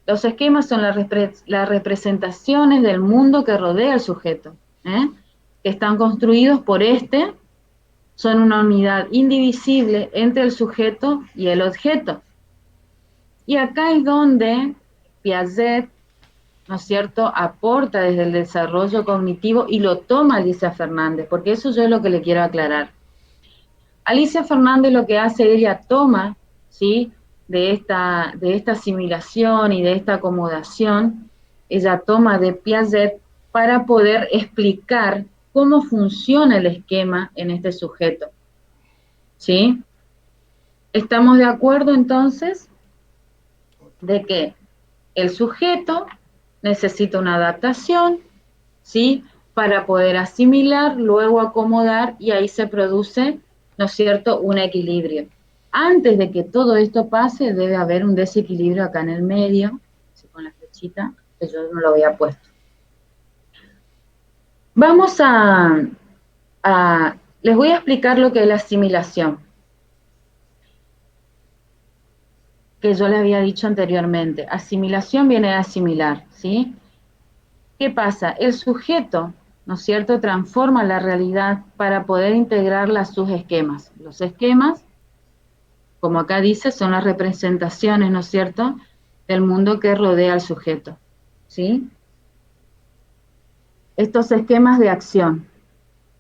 Los esquemas son las representaciones del mundo que rodea al sujeto, ¿eh? Que están construidos por son una unidad indivisible entre el sujeto y el objeto. Y acá es donde Piaget, ¿no es cierto?, aporta desde el desarrollo cognitivo y lo toma Alicia Fernández, porque eso yo es lo que le quiero aclarar. Alicia Fernández lo que hace, ella toma, ¿sí?, de esta asimilación y de esta acomodación, ella toma de Piaget para poder explicar cómo funciona el esquema en este sujeto. ¿Sí? ¿Estamos de acuerdo entonces de que el sujeto necesita una adaptación, ¿sí? Para poder asimilar, luego acomodar, y ahí se produce, ¿no es cierto?, un equilibrio. Antes de que todo esto pase, debe haber un desequilibrio acá en el medio, ¿sí? Con la flechita, que yo no lo había puesto. Vamos les voy a explicar lo que es la asimilación, que yo le había dicho anteriormente. Asimilación viene de asimilar, ¿sí? ¿Qué pasa? El sujeto, ¿no es cierto?, transforma la realidad para poder integrarla a sus esquemas. Los esquemas, como acá dice, son las representaciones, ¿no es cierto?, del mundo que rodea al sujeto, ¿sí? Estos esquemas de acción,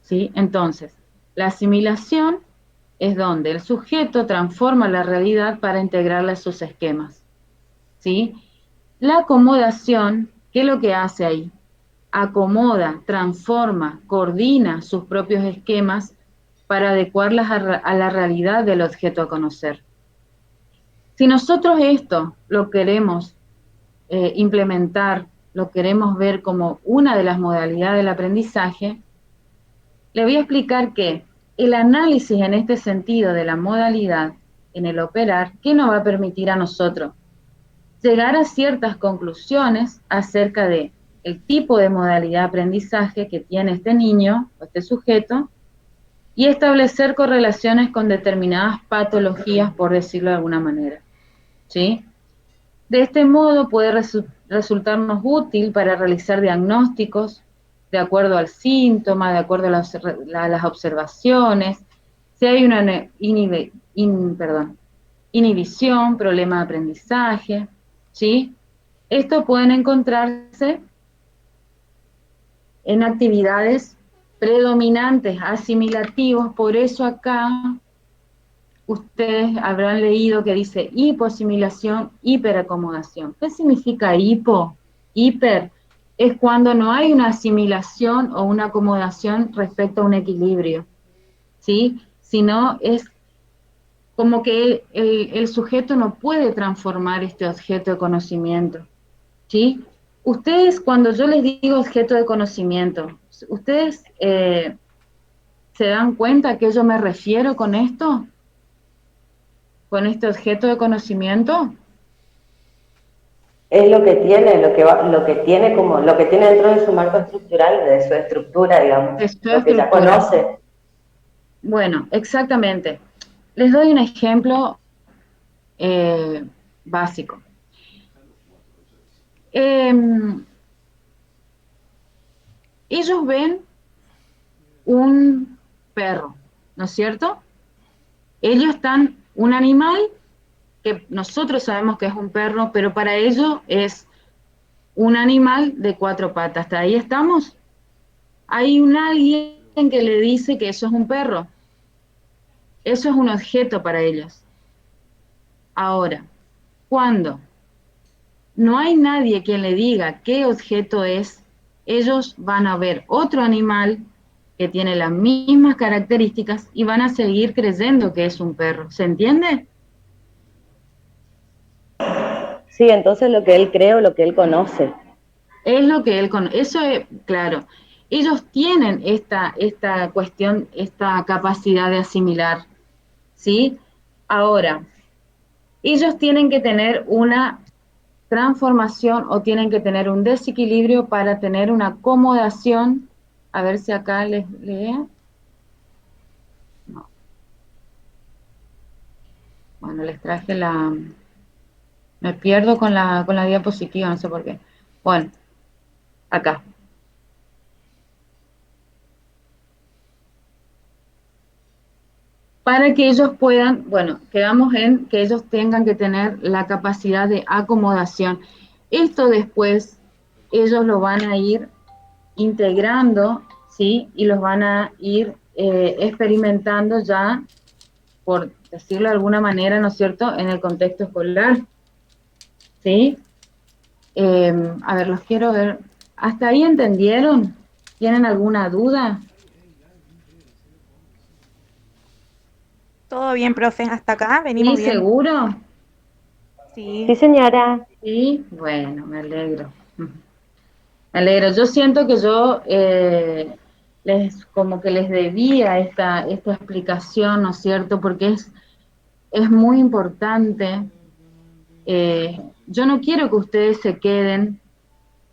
¿sí? Entonces, la asimilación es donde el sujeto transforma la realidad para integrarla a sus esquemas, ¿sí? La acomodación, ¿qué es lo que hace ahí? Acomoda, transforma, coordina sus propios esquemas para adecuarlas a la realidad del objeto a conocer. Si nosotros esto lo queremos implementar, lo queremos ver como una de las modalidades del aprendizaje, le voy a explicar que el análisis en este sentido de la modalidad en el operar, ¿qué nos va a permitir a nosotros? Llegar a ciertas conclusiones acerca de el tipo de modalidad de aprendizaje que tiene este niño o este sujeto y establecer correlaciones con determinadas patologías, por decirlo de alguna manera, ¿sí? De este modo puede resultarnos útil para realizar diagnósticos de acuerdo al síntoma, de acuerdo a las observaciones, si hay una inhibición, problema de aprendizaje, ¿sí? Esto pueden encontrarse en actividades predominantes, asimilativos, por eso acá ustedes habrán leído que dice hipoasimilación, hiperacomodación. ¿Qué significa hipo? Hiper es cuando no hay una asimilación o una acomodación respecto a un equilibrio, ¿sí? Sino es como que el sujeto no puede transformar este objeto de conocimiento, ¿sí? Ustedes, cuando yo les digo objeto de conocimiento, ¿ustedes se dan cuenta a qué yo me refiero con esto? ¿Con este objeto de conocimiento? Es lo que tiene, lo que tiene como, lo que tiene dentro de su marco estructural, de su estructura, digamos, De su lo que ya estructura. conoce. Bueno, exactamente. Les doy un ejemplo básico. Ellos ven un perro, ¿no es cierto? Ellos están, un animal que nosotros sabemos que es un perro, pero para ellos es un animal de 4 patas. ¿Hasta ahí estamos? Hay un alguien que le dice que eso es un perro. Eso es un objeto para ellos. Ahora, cuando no hay nadie quien le diga qué objeto es, ellos van a ver otro animal que tiene las mismas características y van a seguir creyendo que es un perro. ¿Se entiende? Sí, entonces lo que él cree o lo que él conoce. Es lo que él conoce. Eso es, claro. Ellos tienen esta cuestión, esta capacidad de asimilar, ¿sí? Ahora, ellos tienen que tener una transformación o tienen que tener un desequilibrio para tener una acomodación. A ver si acá les lee. No. Bueno, les traje la... Me pierdo con la diapositiva, no sé por qué. Bueno, acá. Para que ellos puedan, bueno, quedamos en que ellos tengan que tener la capacidad de acomodación. Esto después ellos lo van a ir integrando, ¿sí? Y los van a ir experimentando ya decirlo de alguna manera, ¿no es cierto?, en el contexto escolar, ¿sí? A ver, los quiero ver. ¿Hasta ahí entendieron? ¿Tienen alguna duda? Todo bien, profe, hasta acá venimos ¿Sí, bien. seguro? Sí, Sí. señora. Sí, bueno, me alegro. Me alegro. Yo siento que yo como que les debía esta explicación, ¿no es cierto? Porque es muy importante. Yo no quiero que ustedes se queden,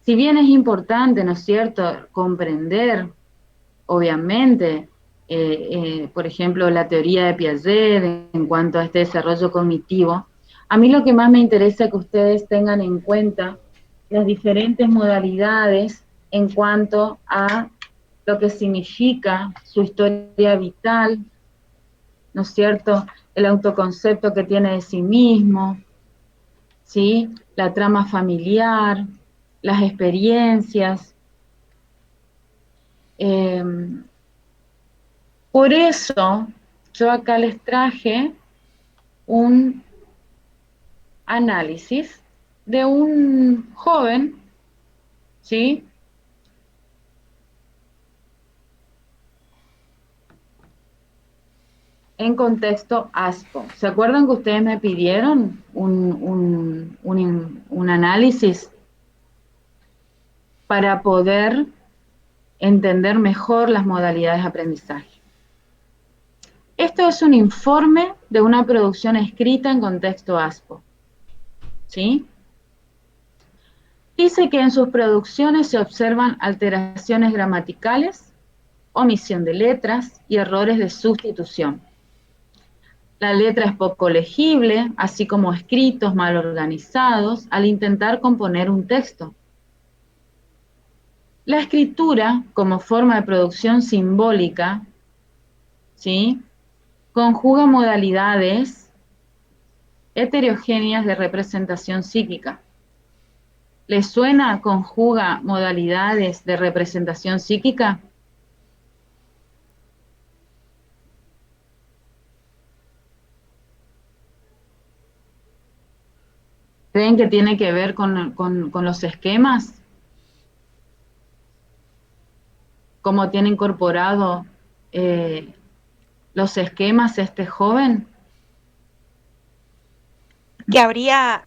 si bien es importante, ¿no es cierto?, comprender, obviamente, por ejemplo, la teoría de Piaget en cuanto a este desarrollo cognitivo. A mí lo que más me interesa es que ustedes tengan en cuenta las diferentes modalidades en cuanto a lo que significa su historia vital, ¿no es cierto?, el autoconcepto que tiene de sí mismo, ¿sí?, la trama familiar, las experiencias. Eh, por eso yo acá les traje un análisis de un joven, ¿sí?, en contexto ASPO. ¿Se acuerdan que ustedes me pidieron un análisis para poder entender mejor las modalidades de aprendizaje? Esto es un informe de una producción escrita en contexto ASPO, ¿sí? Dice que en sus producciones se observan alteraciones gramaticales, omisión de letras y errores de sustitución. La letra es poco legible, así como escritos mal organizados al intentar componer un texto. La escritura, como forma de producción simbólica, ¿sí?, conjuga modalidades heterogéneas de representación psíquica. ¿Les suena conjuga modalidades de representación psíquica? ¿Creen que tiene que ver con los esquemas? ¿Cómo tiene incorporado los esquemas este joven? ¿Que habría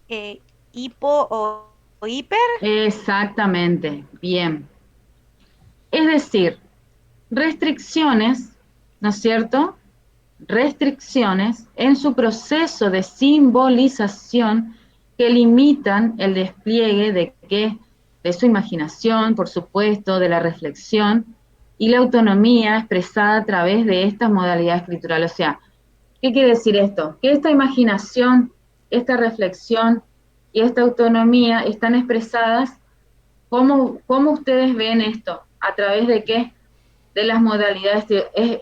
hipo o hiper? Exactamente, bien. Es decir, restricciones, ¿no es cierto?, restricciones en su proceso de simbolización que limitan el despliegue de su imaginación, por supuesto, de la reflexión y la autonomía expresada a través de esta modalidad escritural. O sea, ¿qué quiere decir esto? Que esta imaginación, esta reflexión y esta autonomía están expresadas. ¿Cómo ustedes ven esto? ¿A través de qué? De las modalidades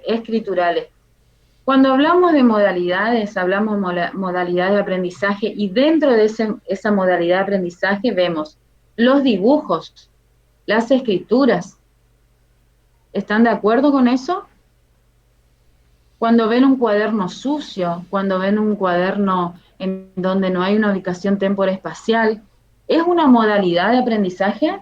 escriturales. Cuando hablamos de modalidades, hablamos modalidad de aprendizaje y dentro de esa modalidad de aprendizaje vemos los dibujos, las escrituras. ¿Están de acuerdo con eso? Cuando ven un cuaderno sucio, cuando ven un cuaderno en donde no hay una ubicación temporoespacial, ¿es una modalidad de aprendizaje?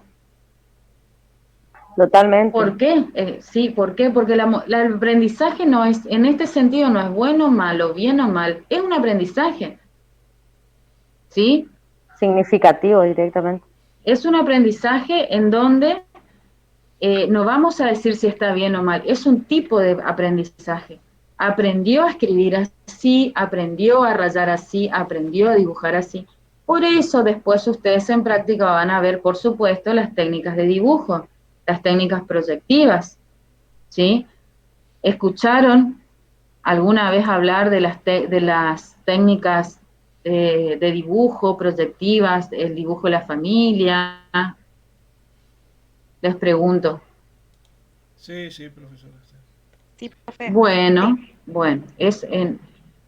Totalmente. ¿Por qué? Sí, ¿por qué? Porque el aprendizaje no es, en este sentido, no es bueno o malo, bien o mal, es un aprendizaje, ¿sí? Significativo directamente. Es un aprendizaje en donde no vamos a decir si está bien o mal, es un tipo de aprendizaje. Aprendió a escribir así, aprendió a rayar así, aprendió a dibujar así. Por eso después ustedes en práctica van a ver, por supuesto, las técnicas de dibujo, las técnicas proyectivas, ¿sí? ¿Escucharon alguna vez hablar de las técnicas de dibujo proyectivas, el dibujo de la familia? Les pregunto. Sí, sí, profesora. Sí. Sí, profe. Bueno, bueno,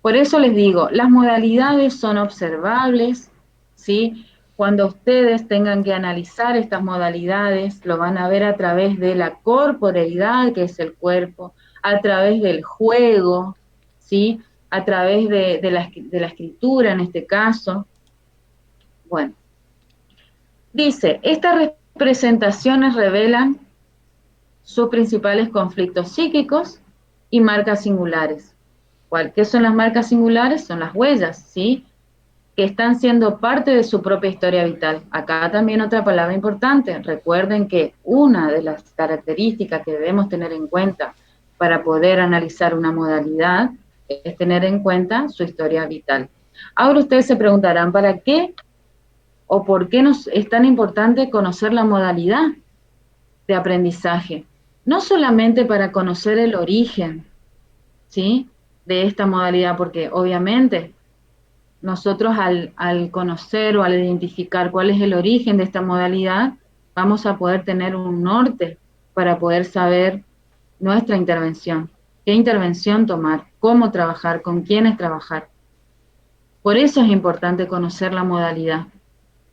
por eso les digo, las modalidades son observables, ¿sí? Cuando ustedes tengan que analizar estas modalidades, lo van a ver a través de la corporeidad, que es el cuerpo, a través del juego, ¿sí? a través de la escritura en este caso. Bueno, dice, estas representaciones revelan sus principales conflictos psíquicos y marcas singulares. ¿Qué son las marcas singulares? Son las huellas, ¿sí? Que están siendo parte de su propia historia vital. Acá también otra palabra importante. Recuerden que una de las características que debemos tener en cuenta para poder analizar una modalidad es tener en cuenta su historia vital. Ahora ustedes se preguntarán, ¿para qué o por qué nos es tan importante conocer la modalidad de aprendizaje? No solamente para conocer el origen, ¿sí?, de esta modalidad, porque obviamente nosotros al conocer o al identificar cuál es el origen de esta modalidad, vamos a poder tener un norte para poder saber nuestra intervención, qué intervención tomar, cómo trabajar, con quiénes trabajar. Por eso es importante conocer la modalidad,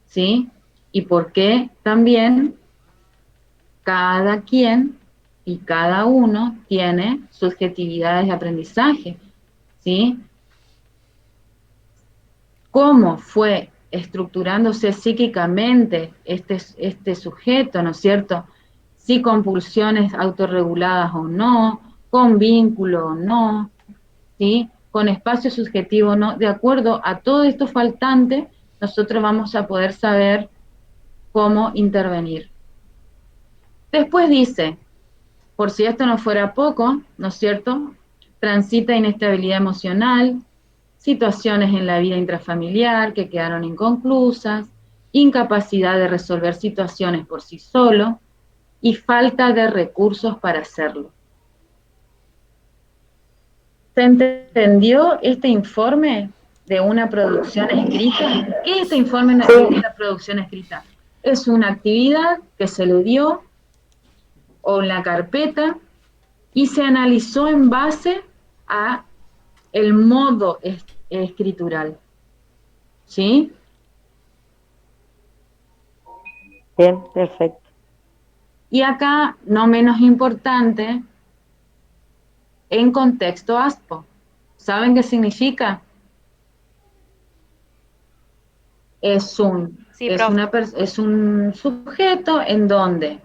¿sí? Y por qué también cada quien y cada uno tiene subjetividades de aprendizaje, ¿sí? Cómo fue estructurándose psíquicamente este sujeto, ¿no es cierto? Si con pulsiones autorreguladas o no, con vínculo o no, ¿sí? Con espacio subjetivo o no. De acuerdo a todo esto faltante, nosotros vamos a poder saber cómo intervenir. Después dice, por si esto no fuera poco, ¿no es cierto?, transita inestabilidad emocional, situaciones en la vida intrafamiliar que quedaron inconclusas, incapacidad de resolver situaciones por sí solo y falta de recursos para hacerlo. ¿Se entendió este informe de una producción escrita? ¿Qué es este informe de una producción escrita? Es una actividad que se le dio o en la carpeta y se analizó en base a el modo escritural, ¿sí? Bien, perfecto. Y acá, no menos importante, en contexto ASPO. ¿Saben qué significa? Es un sujeto en donde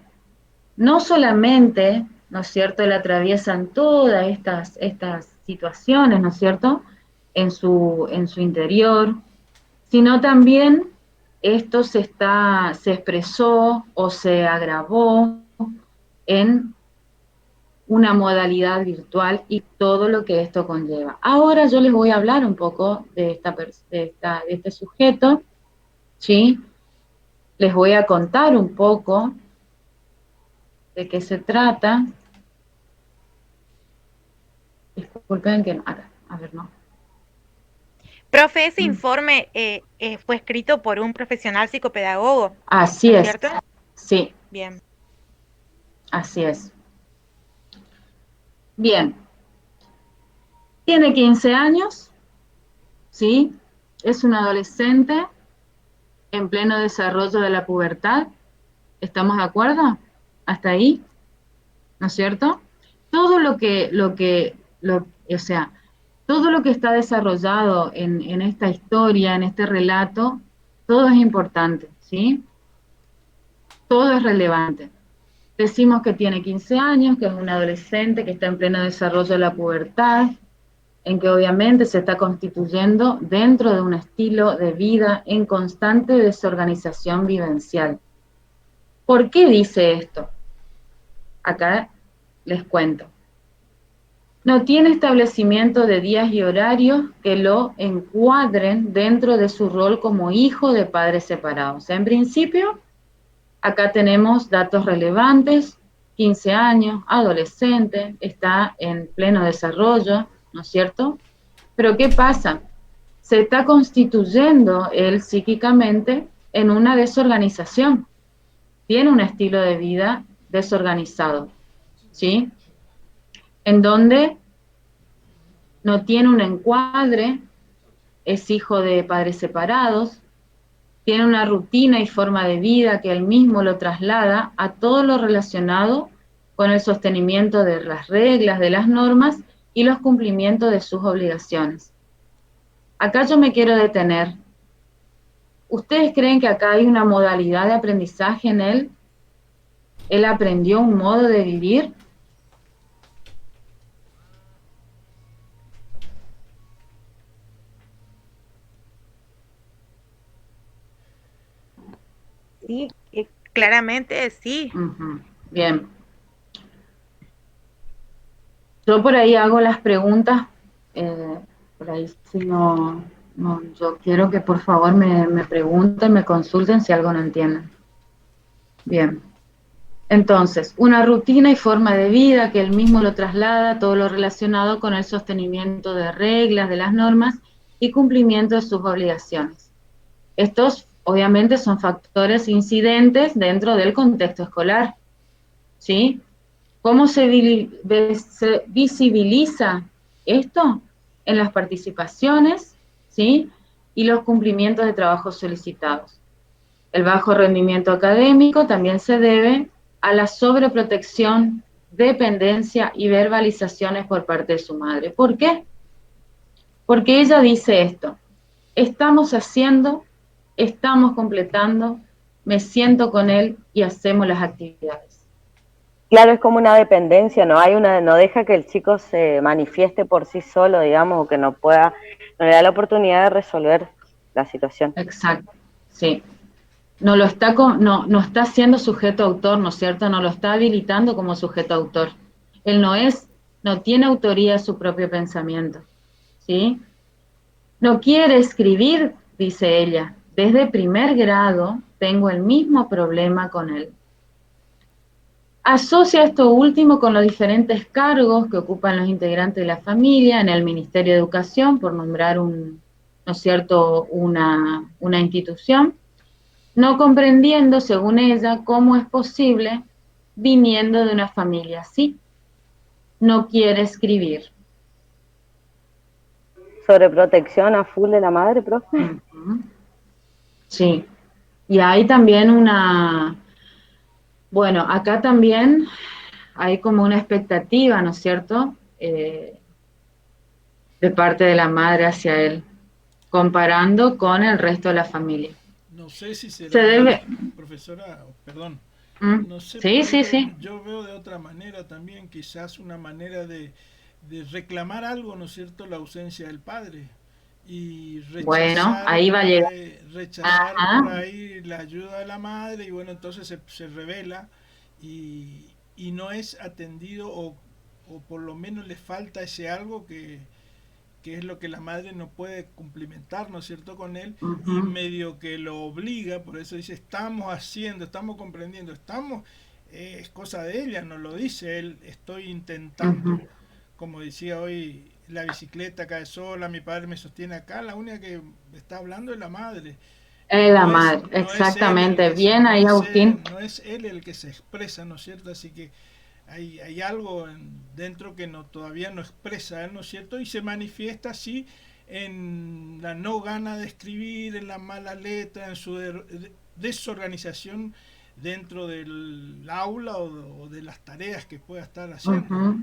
no solamente, ¿no es cierto?, le atraviesan todas estas situaciones, ¿no es cierto?, en su interior, sino también esto se expresó o se agravó en una modalidad virtual y todo lo que esto conlleva. Ahora yo les voy a hablar un poco de este sujeto, ¿sí? Les voy a contar un poco de qué se trata. Disculpen que no, a ver, no. Profe, ese informe fue escrito por un profesional psicopedagogo, Así ¿no es es, cierto? sí, Bien. así es. Bien, tiene 15 años, ¿sí? Es un adolescente en pleno desarrollo de la pubertad. ¿Estamos de acuerdo? ¿Hasta ahí? ¿No es cierto? Todo o sea, todo lo que está desarrollado en esta historia, en este relato, todo es importante, ¿sí? Todo es relevante. Decimos que tiene 15 años, que es un adolescente que está en pleno desarrollo de la pubertad, en que obviamente se está constituyendo dentro de un estilo de vida en constante desorganización vivencial. ¿Por qué dice esto? Acá les cuento. No tiene establecimiento de días y horarios que lo encuadren dentro de su rol como hijo de padres separados. En principio, acá tenemos datos relevantes, 15 años, adolescente, está en pleno desarrollo, ¿no es cierto? Pero ¿qué pasa? Se está constituyendo él psíquicamente en una desorganización. Tiene un estilo de vida desorganizado, ¿sí? En donde no tiene un encuadre, es hijo de padres separados, tiene una rutina y forma de vida que él mismo lo traslada a todo lo relacionado con el sostenimiento de las reglas, de las normas y los cumplimientos de sus obligaciones. Acá yo me quiero detener. ¿Ustedes creen que acá hay una modalidad de aprendizaje en él? ¿Él aprendió un modo de vivir? Sí, claramente sí. Bien. Yo por ahí hago las preguntas, por ahí si no, yo quiero que por favor me pregunten, me consulten si algo no entienden. Bien. Entonces, una rutina y forma de vida que él mismo lo traslada, todo lo relacionado con el sostenimiento de reglas, de las normas y cumplimiento de sus obligaciones. Estos, obviamente, son factores incidentes dentro del contexto escolar, ¿sí? ¿Cómo se visibiliza esto? En las participaciones, ¿sí? Y los cumplimientos de trabajos solicitados. El bajo rendimiento académico también se debe a la sobreprotección, dependencia y verbalizaciones por parte de su madre. ¿Por qué? Porque ella dice esto: estamos haciendo, estamos completando, me siento con él y hacemos las actividades. Claro, es como una dependencia, no deja que el chico se manifieste por sí solo, digamos, o que no le da la oportunidad de resolver la situación. Exacto, sí. No está siendo sujeto autor, ¿no es cierto? No lo está habilitando como sujeto autor. Él no tiene autoría de su propio pensamiento, ¿sí? No quiere escribir, dice ella. Desde primer grado tengo el mismo problema con él. Asocia esto último con los diferentes cargos que ocupan los integrantes de la familia en el Ministerio de Educación, por nombrar ¿no es cierto?, una institución, no comprendiendo, según ella, cómo es posible viniendo de una familia así. No quiere escribir. Sobreprotección a full de la madre, profe. Sí. Y hay también bueno, acá también hay como una expectativa, ¿no es cierto?, de parte de la madre hacia él, comparando con el resto de la familia. No sé si Se será, debe... profesora, perdón, no sé, Sí, por ahí sí, sí. yo veo de otra manera también, quizás una manera de reclamar algo, ¿no es cierto?, la ausencia del padre y Bueno, ahí va a llegar. rechazar por Ajá. ahí la ayuda de la madre y bueno, entonces se revela y no es atendido o por lo menos le falta ese algo que es lo que la madre no puede cumplimentar, ¿no es cierto?, con él, y medio que lo obliga, por eso dice, estamos haciendo, estamos comprendiendo, es cosa de ella, no lo dice él, estoy intentando, como decía hoy, la bicicleta cae sola, mi padre me sostiene acá, la única que está hablando es la madre. La madre, exactamente. Bien ahí, Agustín. No es él el que se expresa, ¿no es cierto? Así que hay algo dentro que todavía no expresa él, ¿no es cierto? Y se manifiesta así en la no gana de escribir, en la mala letra, en su desorganización dentro del aula o de las tareas que pueda estar haciendo.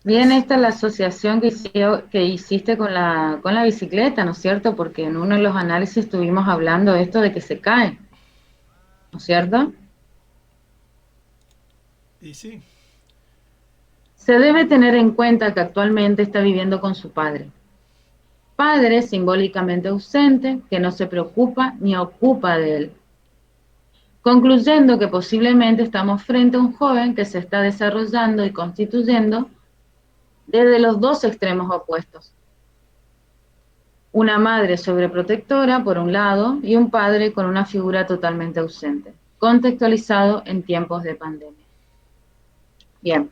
Bien, esta es la asociación que hiciste con la bicicleta, ¿no es cierto? Porque en uno de los análisis estuvimos hablando de esto de que se cae, ¿no es cierto? Y sí. Se debe tener en cuenta que actualmente está viviendo con su padre. Padre simbólicamente ausente, que no se preocupa ni ocupa de él. Concluyendo que posiblemente estamos frente a un joven que se está desarrollando y constituyendo desde los dos extremos opuestos. Una madre sobreprotectora, por un lado, y un padre con una figura totalmente ausente, contextualizado en tiempos de pandemia. Bien.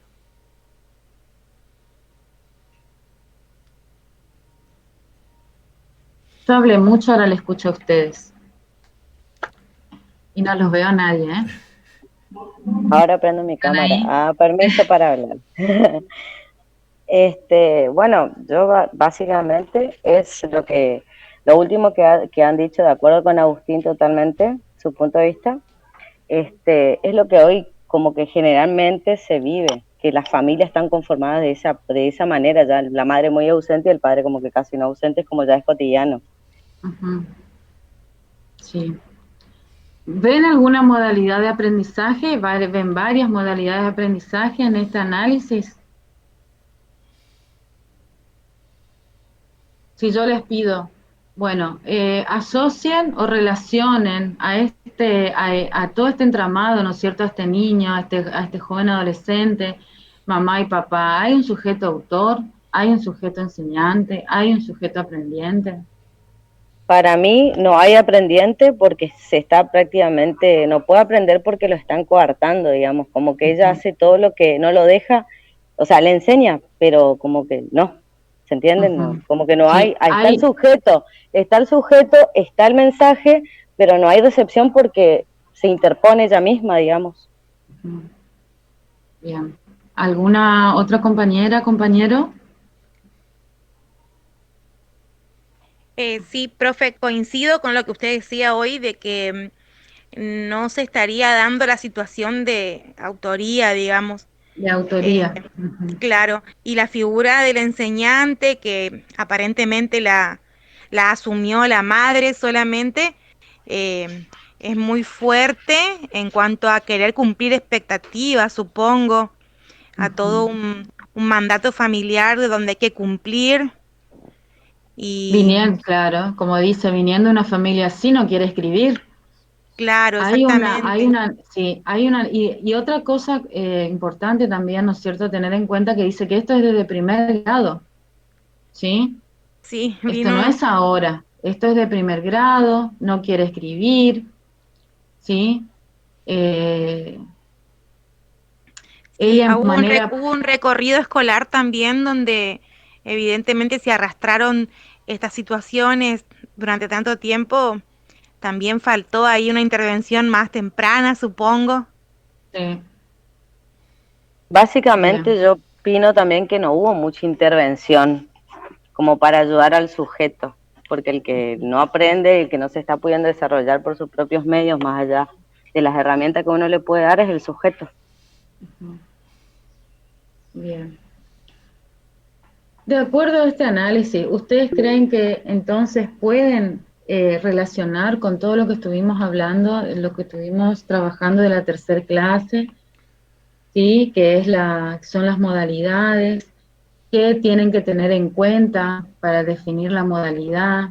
Yo hablé mucho, ahora le escucho a ustedes. Y no los veo a nadie, ¿eh? Ahora prendo mi ¿Están cámara. ahí? Permiso para hablar. Bueno, yo básicamente es lo último que han dicho, de acuerdo con Agustín totalmente, su punto de vista, es lo que hoy como que generalmente se vive, que las familias están conformadas de esa manera, ya la madre muy ausente y el padre como que casi no ausente, es como ya es cotidiano. Ujú. Sí. ¿Ven alguna modalidad de aprendizaje? ¿Ven varias modalidades de aprendizaje en este análisis? Si yo les pido, bueno, asocien o relacionen a todo este entramado, ¿no es cierto?, a este niño, a este joven adolescente, mamá y papá. ¿Hay un sujeto autor? ¿Hay un sujeto enseñante? ¿Hay un sujeto aprendiente? Para mí no hay aprendiente porque se está prácticamente, no puede aprender porque lo están coartando, digamos, como que ella hace todo lo que no lo deja, o sea, le enseña, pero como que no, ¿se entienden? No, como que no Sí, ahí está el sujeto, está el mensaje, pero no hay recepción porque se interpone ella misma, digamos. Bien. ¿Alguna otra compañera, compañero? Sí, profe, coincido con lo que usted decía hoy de que no se estaría dando la situación de autoría, digamos. De Eh, autoría. Ujú. claro, y la figura del enseñante que aparentemente la asumió la madre solamente, es muy fuerte en cuanto a querer cumplir expectativas, supongo, a todo Ujú. un mandato familiar de donde hay que cumplir y Viniendo, claro, como dice, viniendo de una familia así no quiere escribir. claro, Hay exactamente. una, sí, y otra cosa importante también, ¿no es cierto?, tener en cuenta que dice que esto es desde primer grado, ¿sí? Sí, Esto no vino, es ahora, esto es de primer grado, no quiere escribir, ¿sí? Eh, sí, ella en manera, hubo un recorrido escolar también donde evidentemente se arrastraron estas situaciones durante tanto tiempo. También faltó ahí una intervención más temprana, supongo. sí, bien, Básicamente yo opino también que no hubo mucha intervención como para ayudar al sujeto, porque el que no aprende, el que no se está pudiendo desarrollar por sus propios medios, más allá de las herramientas que uno le puede dar, es el sujeto. bien. De acuerdo a este análisis, ¿ustedes creen que entonces pueden relacionar con todo lo que estuvimos hablando, lo que estuvimos trabajando de la tercer clase, sí, que es son las modalidades, qué tienen que tener en cuenta para definir la modalidad,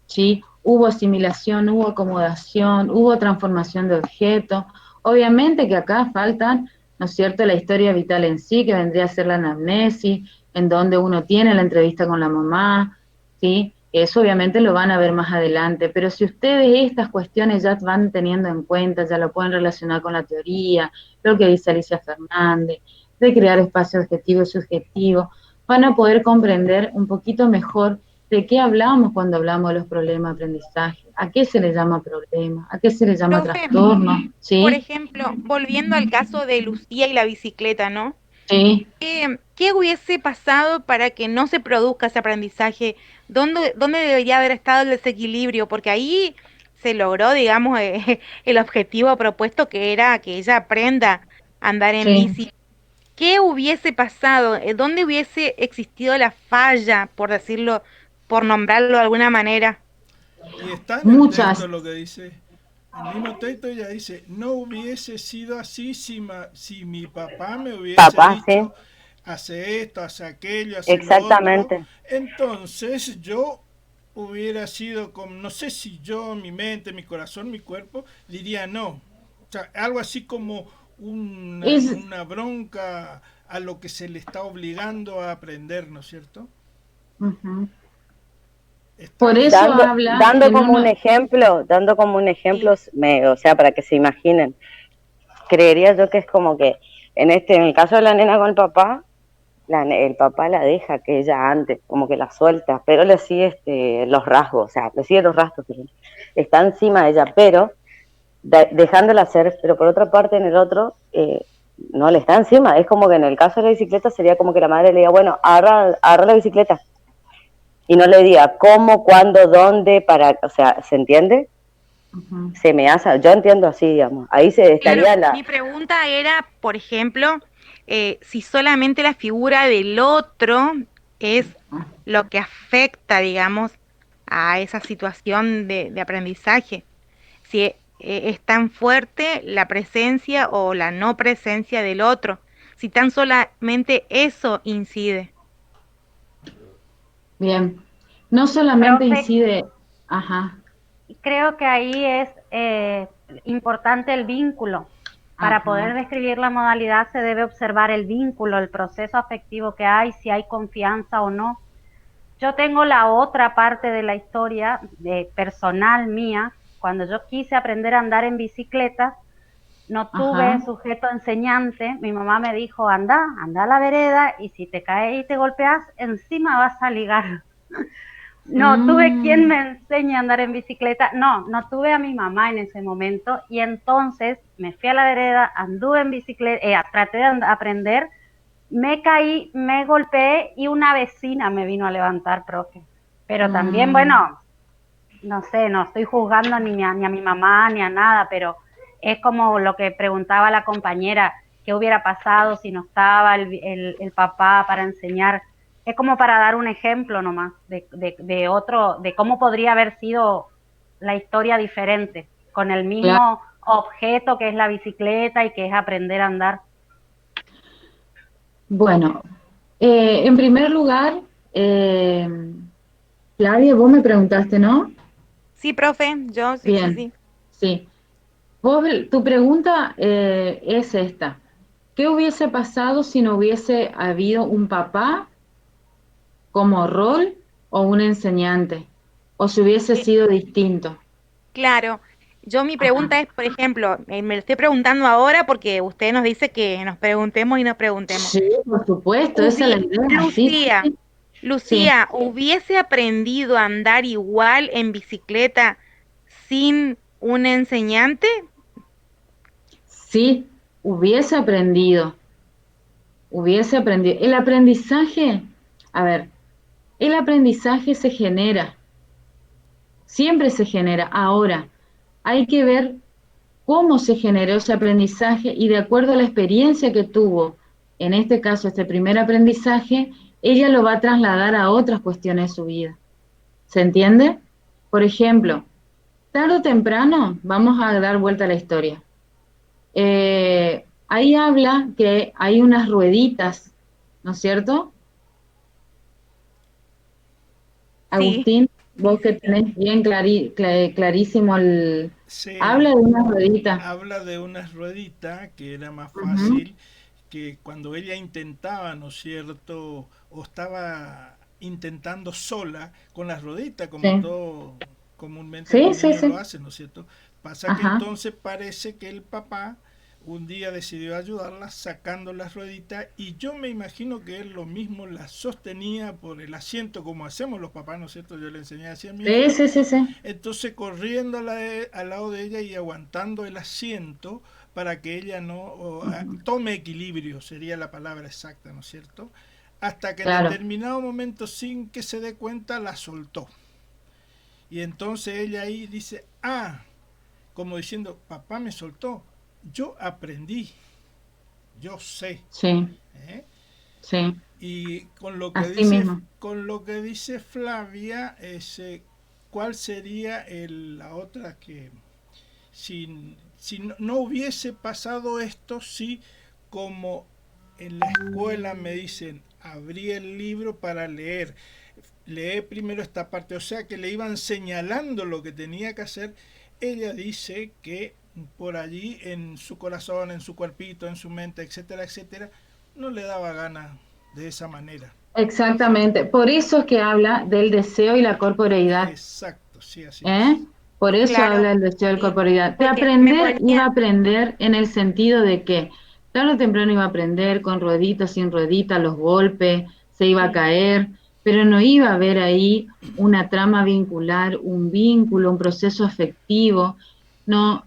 sí? Hubo asimilación, hubo acomodación, hubo transformación de objeto. Obviamente que acá faltan, ¿no es cierto?, la historia vital en sí, que vendría a ser la anamnesis, en donde uno tiene la entrevista con la mamá, ¿sí? Eso obviamente lo van a ver más adelante, pero si ustedes estas cuestiones ya van teniendo en cuenta, ya lo pueden relacionar con la teoría, lo que dice Alicia Fernández, de crear espacios objetivos y subjetivos, van a poder comprender un poquito mejor de qué hablamos cuando hablamos de los problemas de aprendizaje, a qué se le llama problema, a qué se le llama Profe, trastorno, por ¿sí? ejemplo, volviendo al caso de Lucía y la bicicleta, ¿no? Sí. ¿Qué hubiese pasado para que no se produzca ese aprendizaje? ¿Dónde debería haber estado el desequilibrio? Porque ahí se logró, digamos, el objetivo propuesto que era que ella aprenda a andar en Sí, bici. ¿Qué hubiese pasado? ¿Dónde hubiese existido la falla, por decirlo, por nombrarlo de alguna manera? Y está en el texto muchas, lo que dice. El mismo texto ella dice, no hubiese sido así si mi papá me hubiese Papá, sí, dicho, hace esto, hace aquello, hace lo otro. exactamente. Entonces yo hubiera sido como, no sé si yo, mi mente, mi corazón, mi cuerpo, diría no. O sea, algo así como es, una bronca a lo que se le está obligando a aprender, ¿no es cierto? uh-huh. Por Está eso eso. habla en uno, Dando como un ejemplo, Sí, o sea, para que se imaginen, creería yo que es como que en el caso de la nena con el papá, el papá la deja que ella ande, como que la suelta, pero le sigue los rasgos, o sea, le sigue los rastros, está encima de ella, pero dejándola hacer, pero por otra parte en el otro, no le está encima, es como que en el caso de la bicicleta sería como que la madre le diga, bueno, agarra la bicicleta, y no le diga cómo, cuándo, dónde, o sea, ¿se entiende? uh-huh. Yo entiendo así, digamos, ahí se claro. estaría Mi pregunta era, por ejemplo, si solamente la figura del otro es lo que afecta, digamos, a esa situación de aprendizaje. Si es tan fuerte la presencia o la no presencia del otro, si tan solamente eso incide. Bien. No solamente Profe, incide, ajá, creo que ahí es importante el vínculo. Para ajá, poder describir la modalidad se debe observar el vínculo, el proceso afectivo que hay, si hay confianza o no. Yo tengo la otra parte de la historia personal mía. Cuando yo quise aprender a andar en bicicleta, no tuve ajá. sujeto enseñante. Mi mamá me dijo, anda, anda a la vereda y si te caes y te golpeas, encima vas a ligar. No tuve quien Mm, me enseñe a andar en bicicleta. No, no tuve a mi mamá en ese momento y entonces me fui a la vereda, anduve en bicicleta, traté de aprender, me caí, me golpeé y una vecina me vino a levantar, profe. Pero también, mm, bueno, no sé, no estoy juzgando ni a mi mamá ni a nada, pero es como lo que preguntaba la compañera, qué hubiera pasado si no estaba el papá para enseñar. Es como para dar un ejemplo nomás de otro, de cómo podría haber sido la historia diferente, con el claro. mismo objeto que es la bicicleta y que es aprender a andar. Bueno, en primer lugar, eh, Flavia, vos me preguntaste, ¿no? Sí, profe, yo sí, sí, Bien, sí. sí. Tu pregunta es esta. ¿Qué hubiese pasado si no hubiese habido un papá como rol o un enseñante? ¿O si hubiese Eh, sido distinto? claro, yo mi Ajá. pregunta es, por ejemplo, me lo estoy preguntando ahora porque usted nos dice que nos preguntemos y nos preguntemos. Sí, por supuesto, esa es la idea. Sí, sí, Lucía, sí. Sí, Lucía, ¿hubiese aprendido a andar igual en bicicleta sin un enseñante? sí, hubiese aprendido, hubiese aprendido. El aprendizaje, a ver, el aprendizaje se genera, siempre se genera. Ahora, hay que ver cómo se generó ese aprendizaje y de acuerdo a la experiencia que tuvo, en este caso, este primer aprendizaje, ella lo va a trasladar a otras cuestiones de su vida. ¿Se entiende? Por ejemplo, tarde o temprano vamos a dar vuelta a la historia. Ahí habla que hay unas rueditas, ¿no es cierto? Sí, Agustín, Y, vos que tenés bien clarísimo el... Habla se de unas rueditas. habla de una ruedita que era más Ujú. fácil que cuando ella intentaba, ¿no es cierto? O estaba intentando sola con la ruedita, como Sí, todo comúnmente los sí, sí, niños lo sí. hacen, ¿no es cierto? Pasa que Ajá. entonces parece que el papá un día decidió ayudarla sacando la ruedita y yo me imagino que él lo mismo la sostenía por el asiento como hacemos los papás, ¿no es cierto? Yo le enseñé así a mi Sí, hija, sí, sí, sí. entonces corriendo al lado de ella y aguantando el asiento para que ella no tome equilibrio, sería la palabra exacta, ¿no es cierto? Hasta que en Claro. determinado momento, sin que se dé cuenta, la soltó. Y entonces ella ahí dice, ah, como diciendo, papá me soltó, yo aprendí, yo sé. Sí, ¿Eh? sí. Y Así mismo. con lo que dice Flavia, ¿cuál sería la otra que si no hubiese pasado esto, si como en la escuela me dicen, abrí el libro para leer, lee primero esta parte, o sea que le iban señalando lo que tenía que hacer, ella dice que por allí en su corazón, en su cuerpito, en su mente, etcétera, etcétera, no le daba gana de esa manera. Exactamente. Por eso es que habla del deseo y la corporeidad. Exacto, sí, así ¿Eh? es. Por eso claro, habla del deseo de sí, corporeidad. De porque me aprender, iba a ponía, aprender en el sentido de que tarde o temprano iba a aprender con rueditas, sin rueditas, los golpes, se iba a Sí. caer, pero no iba a haber ahí una trama vincular, un vínculo, un proceso afectivo. No,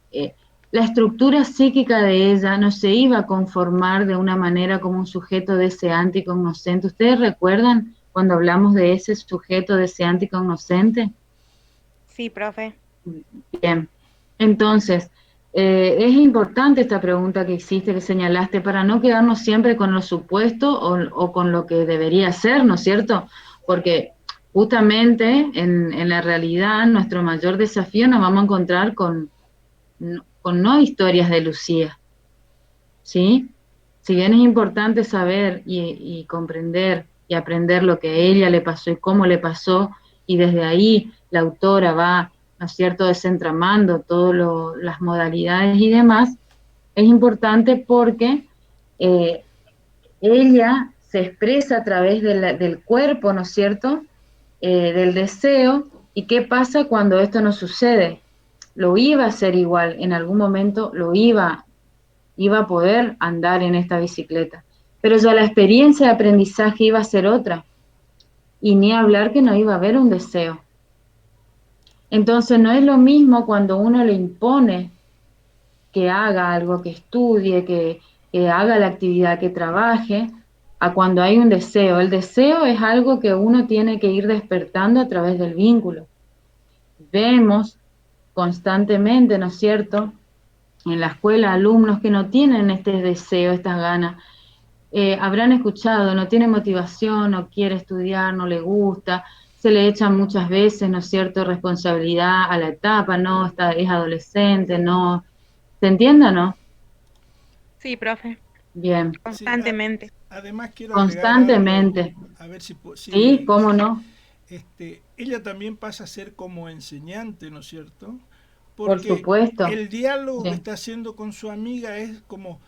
la estructura psíquica de ella no se iba a conformar de una manera como un sujeto deseante y cognoscente. ¿Ustedes recuerdan cuando hablamos de ese sujeto deseante y cognoscente? sí, profe, Bien, entonces, Es importante esta pregunta que hiciste, que señalaste, para no quedarnos siempre con lo supuesto o con lo que debería ser, ¿no es cierto? Porque justamente en la realidad nuestro mayor desafío nos vamos a encontrar con no historias de Lucía, ¿sí? Si bien es importante saber y comprender y aprender lo que a ella le pasó y cómo le pasó, y desde ahí la autora va, ¿no es cierto?, desentramando todas las modalidades y demás, es importante porque eh, ella se expresa a través del cuerpo, ¿no es cierto?, del deseo, y qué pasa cuando esto no sucede. Lo iba a hacer igual, en algún momento iba a poder andar en esta bicicleta, pero ya la experiencia de aprendizaje iba a ser otra, y ni hablar que no iba a haber un deseo. Entonces no es lo mismo cuando uno le impone que haga algo, que estudie, que haga la actividad, que trabaje, a cuando hay un deseo. El deseo es algo que uno tiene que ir despertando a través del vínculo. Vemos constantemente, ¿no es cierto?, en la escuela alumnos que no tienen este deseo, estas ganas. Habrán escuchado, no tiene motivación, no quiere estudiar, no le gusta, se le echa muchas veces, ¿no es cierto?, responsabilidad a la etapa, no, es adolescente, no, ¿se entiende o no? Sí, profe, Bien, Sí, constantemente. además quiero agregar algo, constantemente, a ver si, ¿sí? ¿Cómo no? ella también pasa a ser como enseñante, ¿no es cierto? Por Porque supuesto, el diálogo que sí. está haciendo con su amiga es como,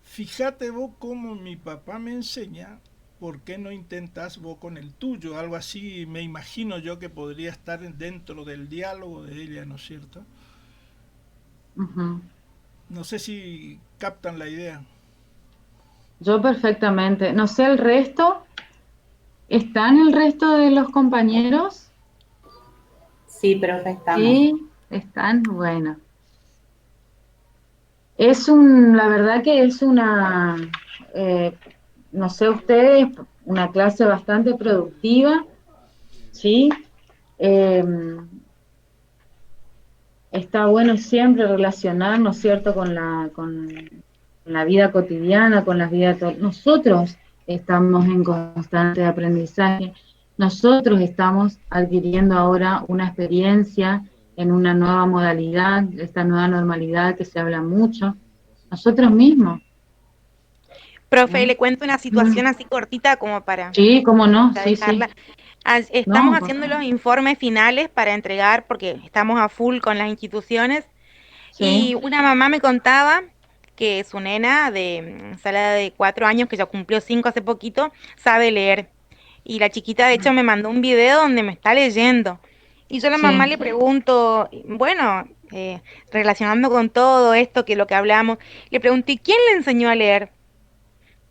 fíjate vos cómo mi papá me enseña, ¿por qué no intentas vos con el tuyo? Algo así me imagino yo que podría estar dentro del diálogo de ella, ¿no es cierto? Ujú. No sé si captan la idea. Yo perfectamente. No sé el resto, ¿están el resto de los compañeros? Sí, profe, estamos. Sí, están, bueno. La verdad que es eh, no sé ustedes, una clase bastante productiva, ¿sí? Eh, Está bueno siempre relacionar, ¿no es cierto?, con la vida cotidiana, con la vida. Nosotros estamos en constante aprendizaje, nosotros estamos adquiriendo ahora una experiencia en una nueva modalidad, esta nueva normalidad que se habla mucho, nosotros mismos. Profe, ¿Sí? le cuento una situación así cortita como Sí, cómo no, para sí, dejarla. sí. Estamos No, por haciendo favor. los informes finales para entregar porque estamos a full con las instituciones Sí. y una mamá me contaba que su nena de sala de 4 años, que ya cumplió 5 hace poquito, sabe leer. Y la chiquita de hecho me mandó un video donde me está leyendo. Y yo a la mamá le Sí. pregunto, bueno, relacionando con todo esto que lo que hablamos, le pregunté, ¿quién le enseñó a leer?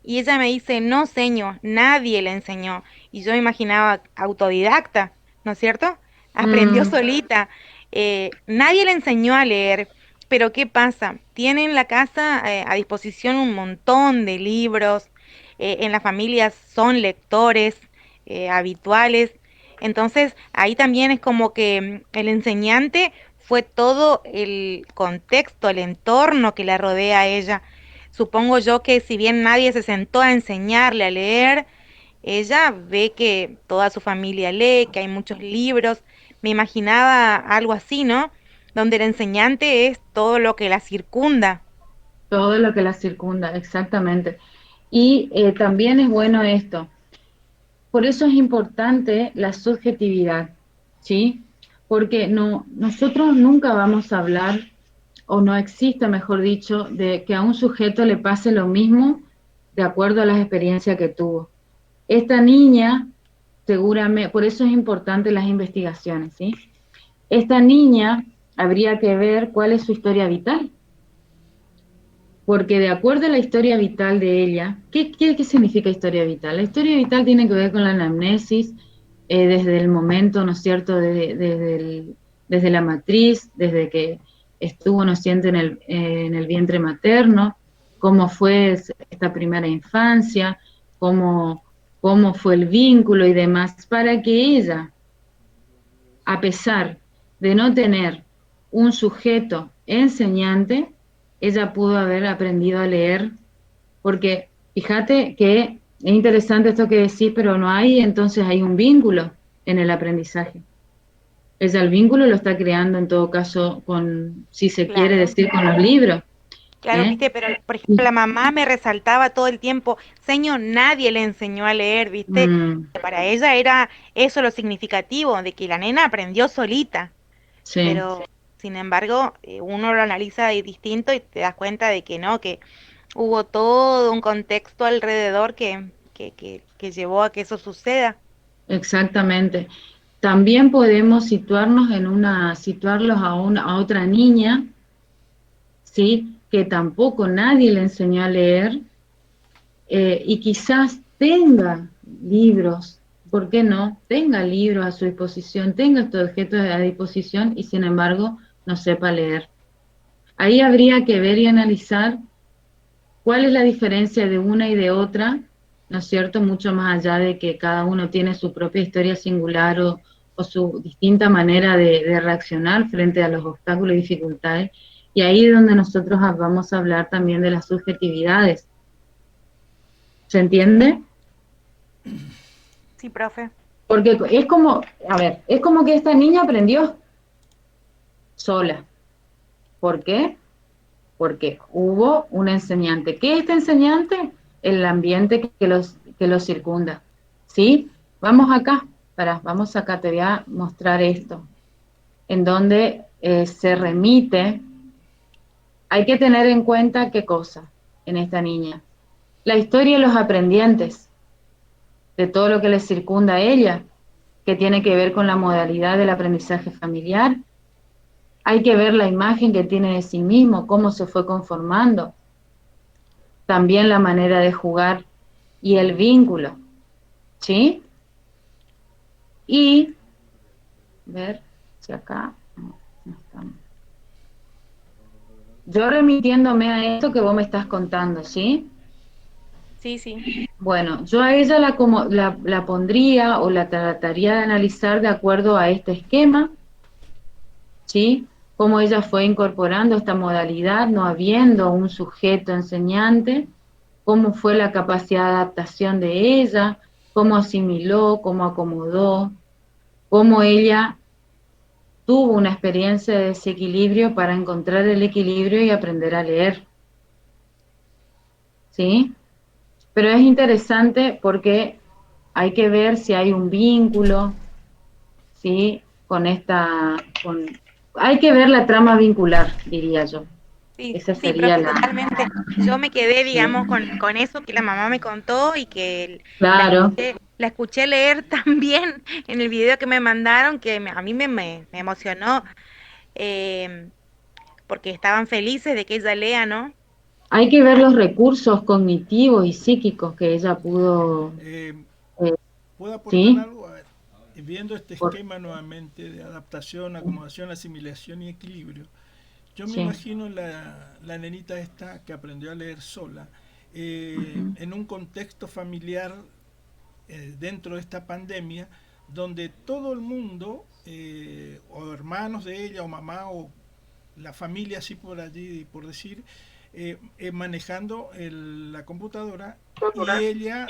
Y ella me dice, no, señor, nadie le enseñó. Y yo me imaginaba autodidacta, ¿no es cierto? Aprendió Mm, solita. Nadie le enseñó a leer. Pero ¿qué pasa? Tiene en la casa a disposición un montón de libros. En la familia son lectores habituales. Entonces, ahí también es como que el enseñante fue todo el contexto, el entorno que la rodea a ella. Supongo yo que si bien nadie se sentó a enseñarle a leer, ella ve que toda su familia lee, que hay muchos libros. Me imaginaba algo así, ¿no? Donde el enseñante es todo lo que la circunda. todo lo que la circunda, exactamente. Y también es bueno esto. Por eso es importante la subjetividad, ¿sí? Porque nosotros nunca vamos a hablar, o no existe, mejor dicho, de que a un sujeto le pase lo mismo de acuerdo a las experiencias que tuvo. Esta niña, seguramente, por eso es importante las investigaciones, ¿sí? Esta niña habría que ver cuál es su historia vital, porque de acuerdo a la historia vital de ella, ¿qué significa historia vital? La historia vital tiene que ver con la anamnesis, desde el momento, ¿no es cierto?, desde la matriz, desde que estuvo, ¿no es cierto?, en el vientre materno, cómo fue esta primera infancia, cómo, cómo fue el vínculo y demás, para que ella, a pesar de no tener un sujeto enseñante, ella pudo haber aprendido a leer, porque fíjate que es interesante esto que decís, pero no hay, entonces hay un vínculo en el aprendizaje. Ella el vínculo lo está creando en todo caso con, si se quiere Claro. decir, con los libros. Claro, ¿Eh? viste, pero por ejemplo la mamá me resaltaba todo el tiempo, señor, nadie le enseñó a leer, viste, Mm, para ella era eso lo significativo, de que la nena aprendió solita, sí, pero sin embargo uno lo analiza de distinto y te das cuenta de que no, que hubo todo un contexto alrededor que llevó a que eso suceda. exactamente. También podemos situarnos situarlos a otra niña, ¿sí? Que tampoco nadie le enseñó a leer, y quizás tenga libros, ¿por qué no? Tenga libros a su disposición, tenga estos objetos a disposición y sin embargo no sepa leer. Ahí habría que ver y analizar cuál es la diferencia de una y de otra, ¿no es cierto? Mucho más allá de que cada uno tiene su propia historia singular o su distinta manera de reaccionar frente a los obstáculos y dificultades. Y ahí es donde nosotros vamos a hablar también de las subjetividades. ¿Se entiende? Sí, profe. Porque es como, a ver, es como que esta niña aprendió sola. ¿Por qué? Porque hubo un enseñante. ¿Qué es este enseñante? El ambiente que los circunda. ¿Sí? Vamos acá, vamos acá, te voy a mostrar esto, en donde se remite, hay que tener en cuenta qué cosa en esta niña. La historia de los aprendientes, de todo lo que les circunda a ella, que tiene que ver con la modalidad del aprendizaje familiar. Hay que ver la imagen que tiene de sí mismo, cómo se fue conformando, también la manera de jugar y el vínculo, ¿sí? Y ver si acá no estamos. Yo remitiéndome a esto que vos me estás contando, ¿sí? Sí, sí. Bueno, yo a ella la pondría o la trataría de analizar de acuerdo a este esquema, ¿sí? Cómo ella fue incorporando esta modalidad, no habiendo un sujeto enseñante, cómo fue la capacidad de adaptación de ella, cómo asimiló, cómo acomodó, cómo ella tuvo una experiencia de desequilibrio para encontrar el equilibrio y aprender a leer, ¿sí? Pero es interesante porque hay que ver si hay un vínculo, ¿sí? Hay que ver la trama vincular, diría yo. Sí, Esa sí, sería profe, la... totalmente. Yo me quedé, Sí, digamos, con eso que la mamá me contó y que claro. la escuché leer también en el video que me mandaron, que a mí me emocionó, eh, porque estaban felices de que ella lea, ¿no? Hay que ver los recursos cognitivos y psíquicos que ella pudo, Eh, eh, ¿Puedo aportar ¿sí? algo? A ver, viendo este Por, esquema nuevamente de adaptación, acomodación, asimilación y equilibrio, yo me sí. imagino la nenita esta que aprendió a leer sola, Uh-huh. en un contexto familiar dentro de esta pandemia, donde todo el mundo, o hermanos de ella, o mamá, o la familia, así por allí, por decir, manejando la computadora y ella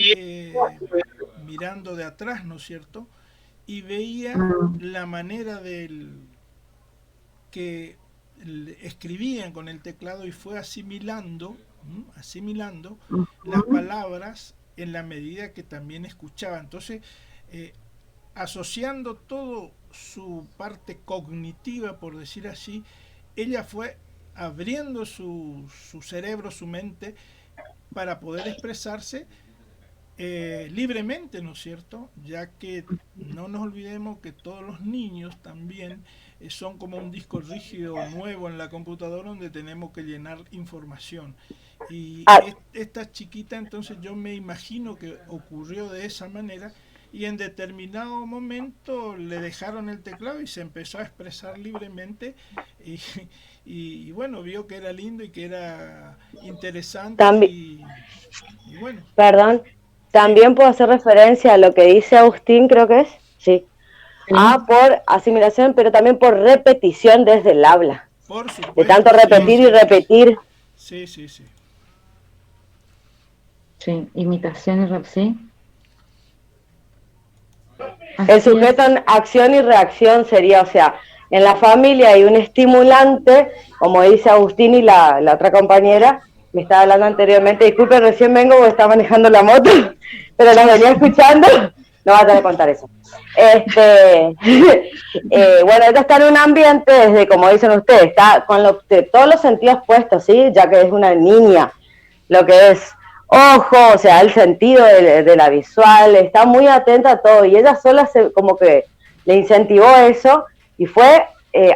mirando de atrás, ¿no es cierto? Y veía la manera del que escribían con el teclado y fue asimilando, asimilando las Uh-huh. palabras en la medida que también escuchaba. Entonces, eh, asociando todo su parte cognitiva, por decir así, ella fue abriendo su cerebro, su mente, para poder expresarse libremente, ¿no es cierto? Ya que no nos olvidemos que todos los niños también son como un disco rígido nuevo en la computadora donde tenemos que llenar información. Y Ah, esta chiquita, entonces yo me imagino que ocurrió de esa manera y en determinado momento le dejaron el teclado y se empezó a expresar libremente y, y bueno, vio que era lindo y que era interesante también, y bueno, perdón, sí, también puedo hacer referencia a lo que dice Agustín, creo que es, sí. Sí. A por asimilación, pero también por repetición desde el habla. Por de supuesto, tanto repetir y repetir. sí, sí, sí. Sí, imitación y rap, sí. El Así es. sujeto en acción y reacción sería, o sea, en la familia hay un estimulante, como dice Agustín y la otra compañera, me estaba hablando anteriormente, disculpe, recién vengo porque está manejando la moto, pero la venía escuchando, no va a tener que contar eso. Bueno, ella está en un ambiente, desde como dicen ustedes, está con todos los sentidos puestos, ¿sí? Ya que es una niña, lo que es ojo, o sea, el sentido de la visual, está muy atenta a todo y ella sola como que le incentivó eso y fue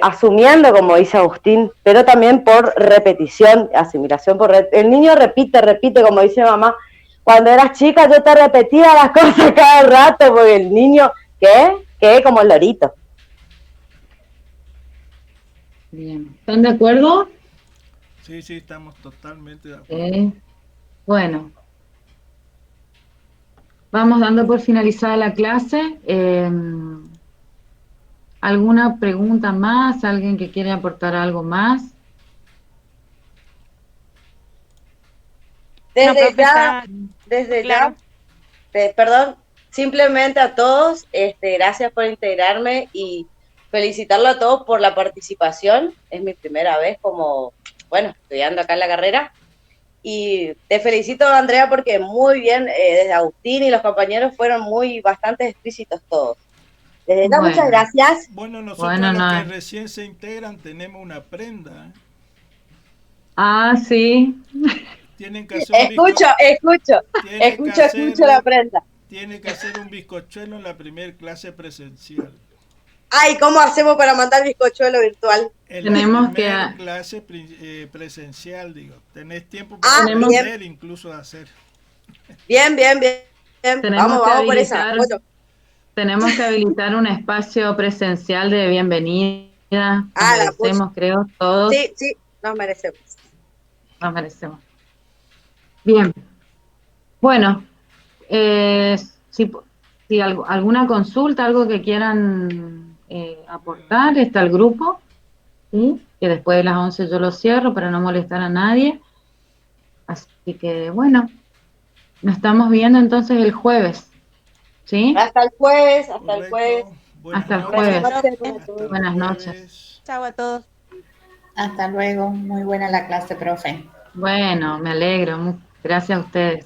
asumiendo, como dice Agustín, pero también por repetición, asimilación el niño repite, como dice mamá, cuando eras chica yo te repetía las cosas cada rato, porque el niño, ¿qué? Como el lorito. Bien. ¿Están de acuerdo? Sí, sí, estamos totalmente de acuerdo. Bueno, vamos dando por finalizada la clase. ¿Alguna pregunta más? ¿Alguien que quiere aportar algo más? Desde No, profe, ya, está desde claro. ya, perdón, simplemente a todos, gracias por integrarme y felicitarlo a todos por la participación. Es mi primera vez como, bueno, estudiando acá en la carrera. Y te felicito, Andrea, porque muy bien, desde Agustín y los compañeros fueron bastante explícitos todos. Desde ya, muchas Bueno, gracias. Bueno, nosotros bueno, los que no. recién se integran tenemos una prenda. Ah, sí. Tienen que hacer un tiene que hacer Escucho la un, prenda. tiene que hacer un bizcochuelo en la primera clase presencial. Ay, ¿cómo hacemos para mandar bizcochuelo virtual? En la Tenemos que, primer clase presencial, digo. Tenés tiempo para tenemos, aprender, incluso a hacer. Bien. tenemos que Vamos por esa. habilitar, Bueno, tenemos que habilitar un espacio presencial de bienvenida. Nos la push. merecemos, creo, todos. Sí, nos merecemos. Nos merecemos. Bien. Bueno, si, si alguna consulta, algo que quieran aportar, está el grupo, ¿sí? Que después de las 11 yo lo cierro para no molestar a nadie. Así que, bueno, nos estamos viendo entonces el jueves, ¿sí? Hasta el jueves, Correcto. Buenas Hasta el Buenas jueves. noches. noches para Hasta todos. el Buenas noches. jueves. Chao a todos. Hasta luego. Muy buena la clase, profe. Bueno, me alegro. Gracias a ustedes.